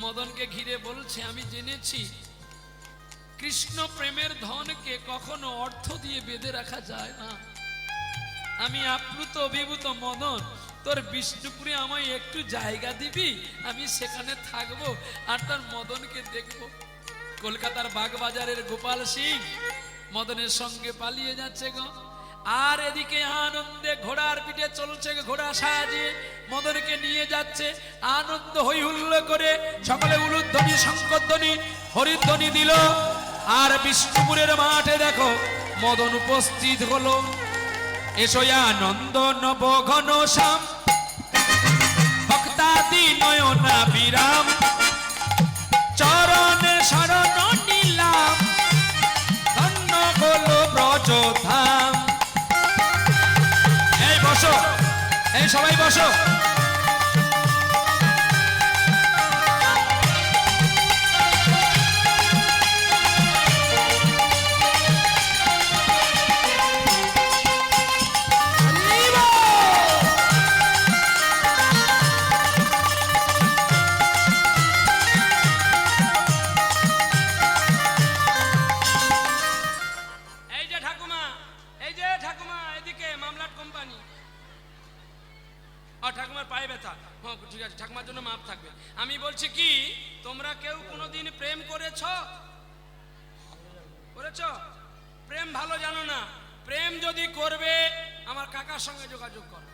S1: মদনকে ঘিরে বলছে, আমি জেনেছি কৃষ্ণ প্রেমের ধনকে কখনো অর্থ দিয়ে বেঁধে রাখা যায় না। আমি আপ্লুত অভিভূত মদন, তোর বিষ্ণুপুরে আমায় একটু জায়গা দিবি, আমি সেখানে থাকবো আর তার মদনকে দেখবো। কলকাতার বাগবাজারের গোপাল সিং মদনের সঙ্গে পালিয়ে যাচ্ছে গো। আর এদিকে আনন্দে ঘোড়ার পিঠে চলছে, ঘোড়া সাজিয়ে মদনকে নিয়ে যাচ্ছে। আনন্দ হই হুল্লো করে সকলে উলুধ্বনি শঙ্করধ্বনি হরিধ্বনি দিল। আর বিষ্ণুপুরের মাঠে দেখো মদন উপস্থিত হলো। এসো আনন্দ নব ঘন শ্যাম, ভক্তাদি নয়না বিরাম, চরণে শরণ নিলাম, ধন্য হলো ব্রজধাম। এই বসো, এই সবাই বসো। ঠাকুমার পায়ে ব্যথা, হ্যাঁ ঠিক আছে, ঠাকুমার জন্য মাপ থাকবে। আমি বলছি কি, তোমরা কেউ কোনোদিন প্রেম করেছো? প্রেম ভালো জানো না? প্রেম যদি করবে আমার কাকার সঙ্গে যোগাযোগ করো।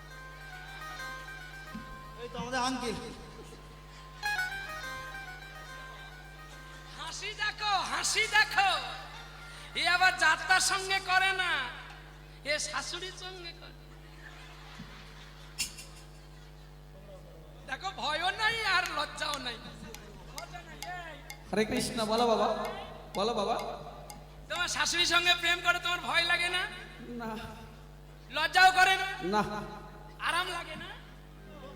S3: এই তো আমাদের আঙ্কেল।
S1: হাসি দেখো, হাসি দেখো। এ আবার যাত্রার সঙ্গে করে না, এ শাশুড়ির সঙ্গে করে। দেখো ভয়ও নাই আর লজ্জাও নাই।
S2: হরে কৃষ্ণ। বলো বাবা, বলো বাবা।
S1: তোমার শাশুড়ির সঙ্গে প্রেম করে তোমার ভয় লাগে না?
S2: না
S1: লজ্জাও করে না?
S2: না,
S1: আরাম লাগে না?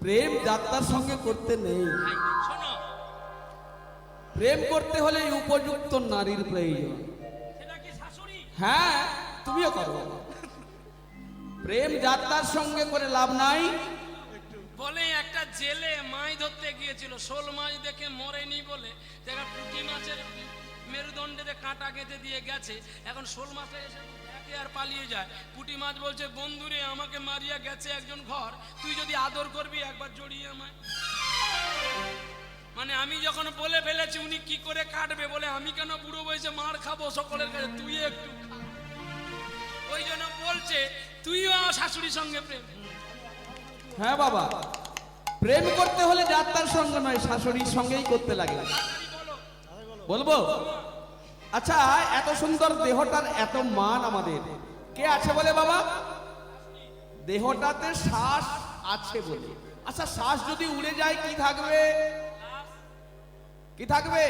S2: প্রেম যাত্রার সঙ্গে করতে নেই।
S1: ভাই, শোনো,
S2: প্রেম করতে হলে উপযুক্ত নারীর প্রয়োজন।
S1: সেটা কি শাশুড়ি?
S2: হ্যাঁ, তুমিও করো। প্রেম যাত্রার সঙ্গে করে লাভ নাই।
S1: বলে একটা জেলে মাছ ধরতে গিয়েছিল, শোল মাছ দেখে মরেনি বলে দেখা পুঁটি মাছের মেরুদণ্ডে কাঁটা গেঁথে দিয়ে গেছে। এখন শোল মাছটা এসে দেখে আর পালিয়ে যায়। পুঁটি মাছ বলছে, বন্ধুরে আমাকে মারিয়া গেছে একজন ঘর, তুই যদি আদর করবি একবার জড়িয়ে আমায়। মানে আমি যখন বলে ফেলেছি উনি কি করে কাটবে, বলে আমি কেন বুড়ো বয়সে মার খাবো সকলের কাছে, তুই একটু খা। ওই জন্য বলছে
S4: তুইও আমার শাশুড়ির সঙ্গে প্রেম।
S2: হ্যাঁ বাবা, প্রেম করতে হলে যাত্রার সঙ্গে নয়, শাশুড়ির সঙ্গেই করতে লাগে। বলবো? আচ্ছা, এত সুন্দর দেহটার এত মান আমাদের কে আছে বলে বাবা? দেহটাতে শ্বাস আছে বলে। আচ্ছা, শ্বাস যদি উড়ে যায় কি থাকবে? কি থাকবে?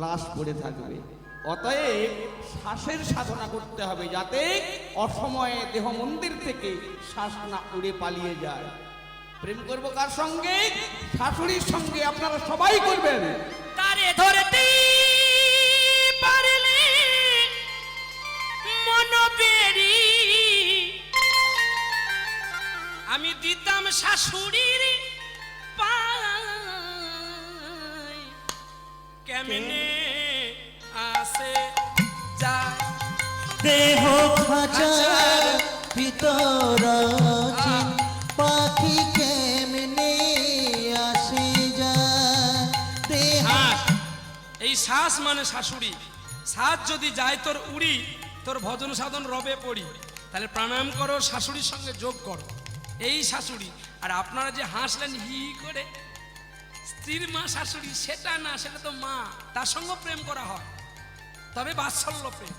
S2: লাশ পড়ে থাকবে। অতএব শ্বাসের সাধনা করতে হবে, যাতে অসময়ে দেহ মন্দির থেকে শ্বাস না উড়ে পালিয়ে যায়। প্রেম করবো কার সঙ্গে? শাশুড়ির সঙ্গে। আপনারা সবাই করবেন।
S1: তারে ধরতে পারলে মন বেরি
S4: আমি দিতাম শাশুড়ির
S1: পাই
S4: কেমনে আসে যায়
S3: দেহ খাঁচার ভিতর পাখি কেমনে আসে যায় দেহ।
S4: শ্বাস, এই শ্বাস মানে শাশুড়ি। শ্বাস যদি যায় তোর উড়ি, তোর ভজন সাধন রবে পড়ি। তাহলে প্রাণায়াম করো, শাশুড়ির সঙ্গে যোগ করো। এই শাশুড়ি। আর আপনারা যে হাসলেন হি করে, স্ত্রীর মা শাশুড়ি, সেটা না, সেটা তো মা, তার সঙ্গে প্রেম করা হয়, তবে বাৎসল্য প্রেম।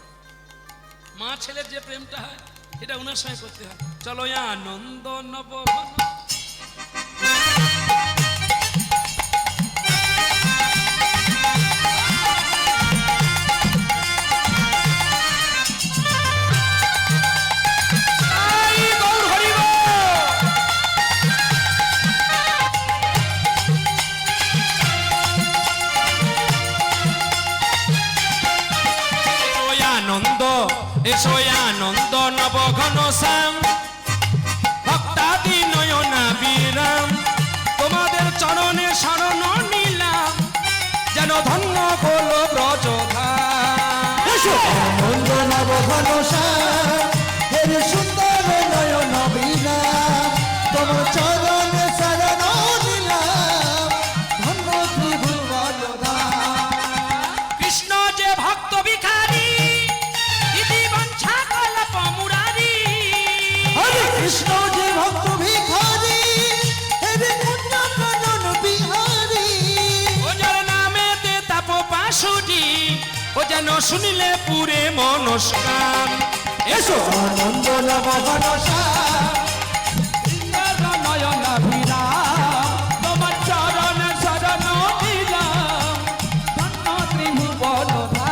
S4: মা ছেলের যে প্রেমটা হয় এটা ওনার সঙ্গে করতে হয়। চলো আনন্দ নব এসো আনন্দ নব ঘন শ্যাম ভক্তাদি নয়না বিরাম, তোমাদের চরণে শরণ নিলাম, যেন ধন্য হল ব্রজধাম।
S3: আনন্দ নব ঘন শ্যাম হের সুন্দর নয়ন বিরাম, তোমার চরণে শরণ নিলাম, ধন্য ত্রিভুবন ধাম।
S1: কৃষ্ণ যে ভক্ত ভিখারি ইতি বাঞ্ছা কল্প মুরারি।
S3: হরে কৃষ্ণ যে ভক্ত ভিখারি হেরে কুঞ্জ কানন বিহারী,
S4: ও যার নামেতে তাপ পাশুটি, ও যেন শুনিলে পুরে মনস্কাম।
S3: এসো আনন্দ নব ঘন শ্যাম
S2: নয়ন বিরাম, তোমার চরণে শরণ নিলাম, ধন্য ত্রিভুবন ধাম।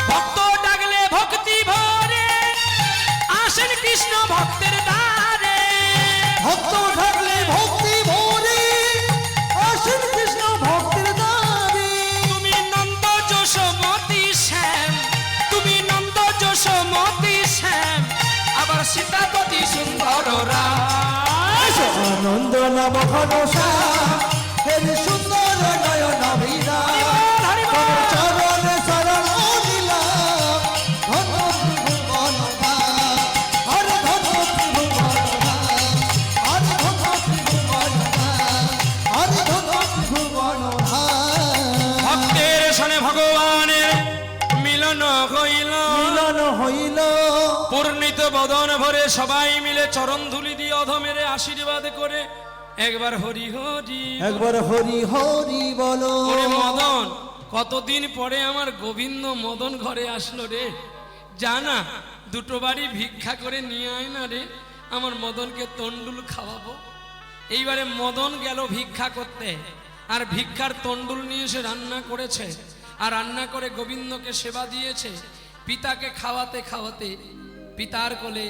S1: ভক্ত ডাকলে ভক্তি ভরে আসেন কৃষ্ণ ভক্তের দ্বারে।
S3: ভক্ত থাকলে ভক্তি ভরে আসেন কৃষ্ণ ভক্তের দ্বারে।
S1: তুমি নন্দ যশোমতি শ্যাম, তুমি নন্দ যশোমতি শ্যাম, আবার সীতাপতি সুন্দর রাম।
S3: এসো আনন্দ নব ঘন শ্যাম হের সুন্দর নয়ন বিরাম, তোমার চরণে শরণ নিলাম, ধন্য ত্রিভুবন ধাম। হরে ধন্য ত্রিভুবন ধাম, হরে ধন্য ত্রিভুবন ধাম, হরে ধন্য ত্রিভুবন ধাম।
S4: ভক্তের সনে ভগবানের মিলন হইল,
S3: মিলন হইল
S4: পূর্ণিত বদন ভরে সবাই মিলে চরণ ধুলি দিয়ে অধমেরে আশীর্বাদ করে একবার হরি হরি।
S3: একবার হরি হরি বলো।
S4: ওরে মদন, কতদিন পরে আমার গোবিন্দ মদন ঘরে আসলো রে। জানা দুটো বাড়ি ভিক্ষা করে নিয়ে আয় না রে, আমার মদনকে তন্ডুল খাওয়াবো। এইবারে মদন গেল ভিক্ষা করতে, আর ভিক্ষার তন্ডুল নিয়ে এসে রান্না করেছে, আর রান্না করে গোবিন্দকে সেবা দিয়েছে। পিতাকে খাওয়াতে খাওয়াতে পিতার কোলে,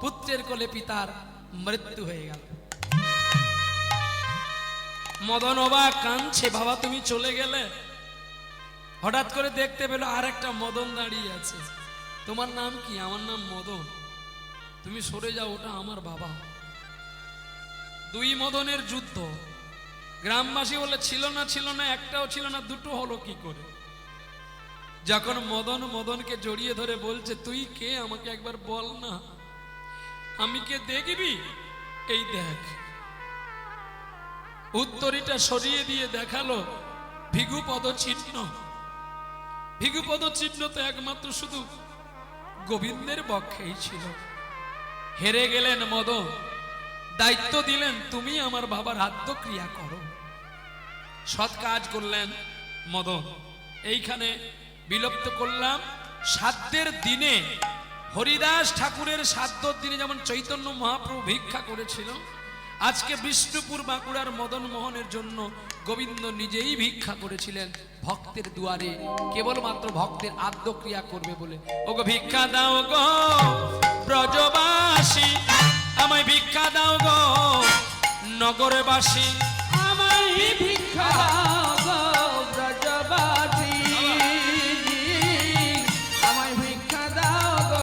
S4: পুত্রের কোলে পিতার মৃত্যু হয়ে গেল। মদন অবাক, কাঁদছে, বাবা তুমি চলে গেলে। হঠাৎ করে দেখতে পেল আর একটা মদন দাঁড়িয়ে আছে। তোমার নাম কি? আমার নাম মদন। তুমি সরে যাও, ওটা আমার বাবা।
S1: দুই মদনের যুদ্ধ। গ্রামবাসী বলে ছিল না, একটাও ছিল না, দুটো হলো কি করে? যখন মদনকে জড়িয়ে ধরে বলছে, তুই কে আমাকে একবার বল না, আমি কে দেখবি? এই দেখ। উত্তরীটা সরিয়ে দিয়ে দেখালো ভিগুপদ চিহ্ন। ভিগুপদ চিহ্ন তো একমাত্র শুধু গোবিন্দের পক্ষেই ছিল। হেরে গেলেন মদন, দায়িত্ব দিলেন তুমি আমার বাবার আদ্যক্রিয়া করো। সৎ কাজ করলেন মদন। এইখানে বিলুপ্ত করলাম। সাধ্যের দিনে হরিদাস ঠাকুরের সাধ্যর দিনে যেমন চৈতন্য মহাপ্রভু ভিক্ষা করেছিল, আজকে বিষ্ণুপুর বাঁকুড়ার মদন মোহনের জন্য গোবিন্দ নিজেই ভিক্ষা করেছিলেন ভক্তের দুয়ারে, কেবলমাত্র ভক্তের আদ্যক্রিয়া করবে বলে। ওগো ভিক্ষা দাও গো ব্রজবাসী, আমায় ভিক্ষা দাও গো নগরবাসী,
S2: আমায় ভিক্ষা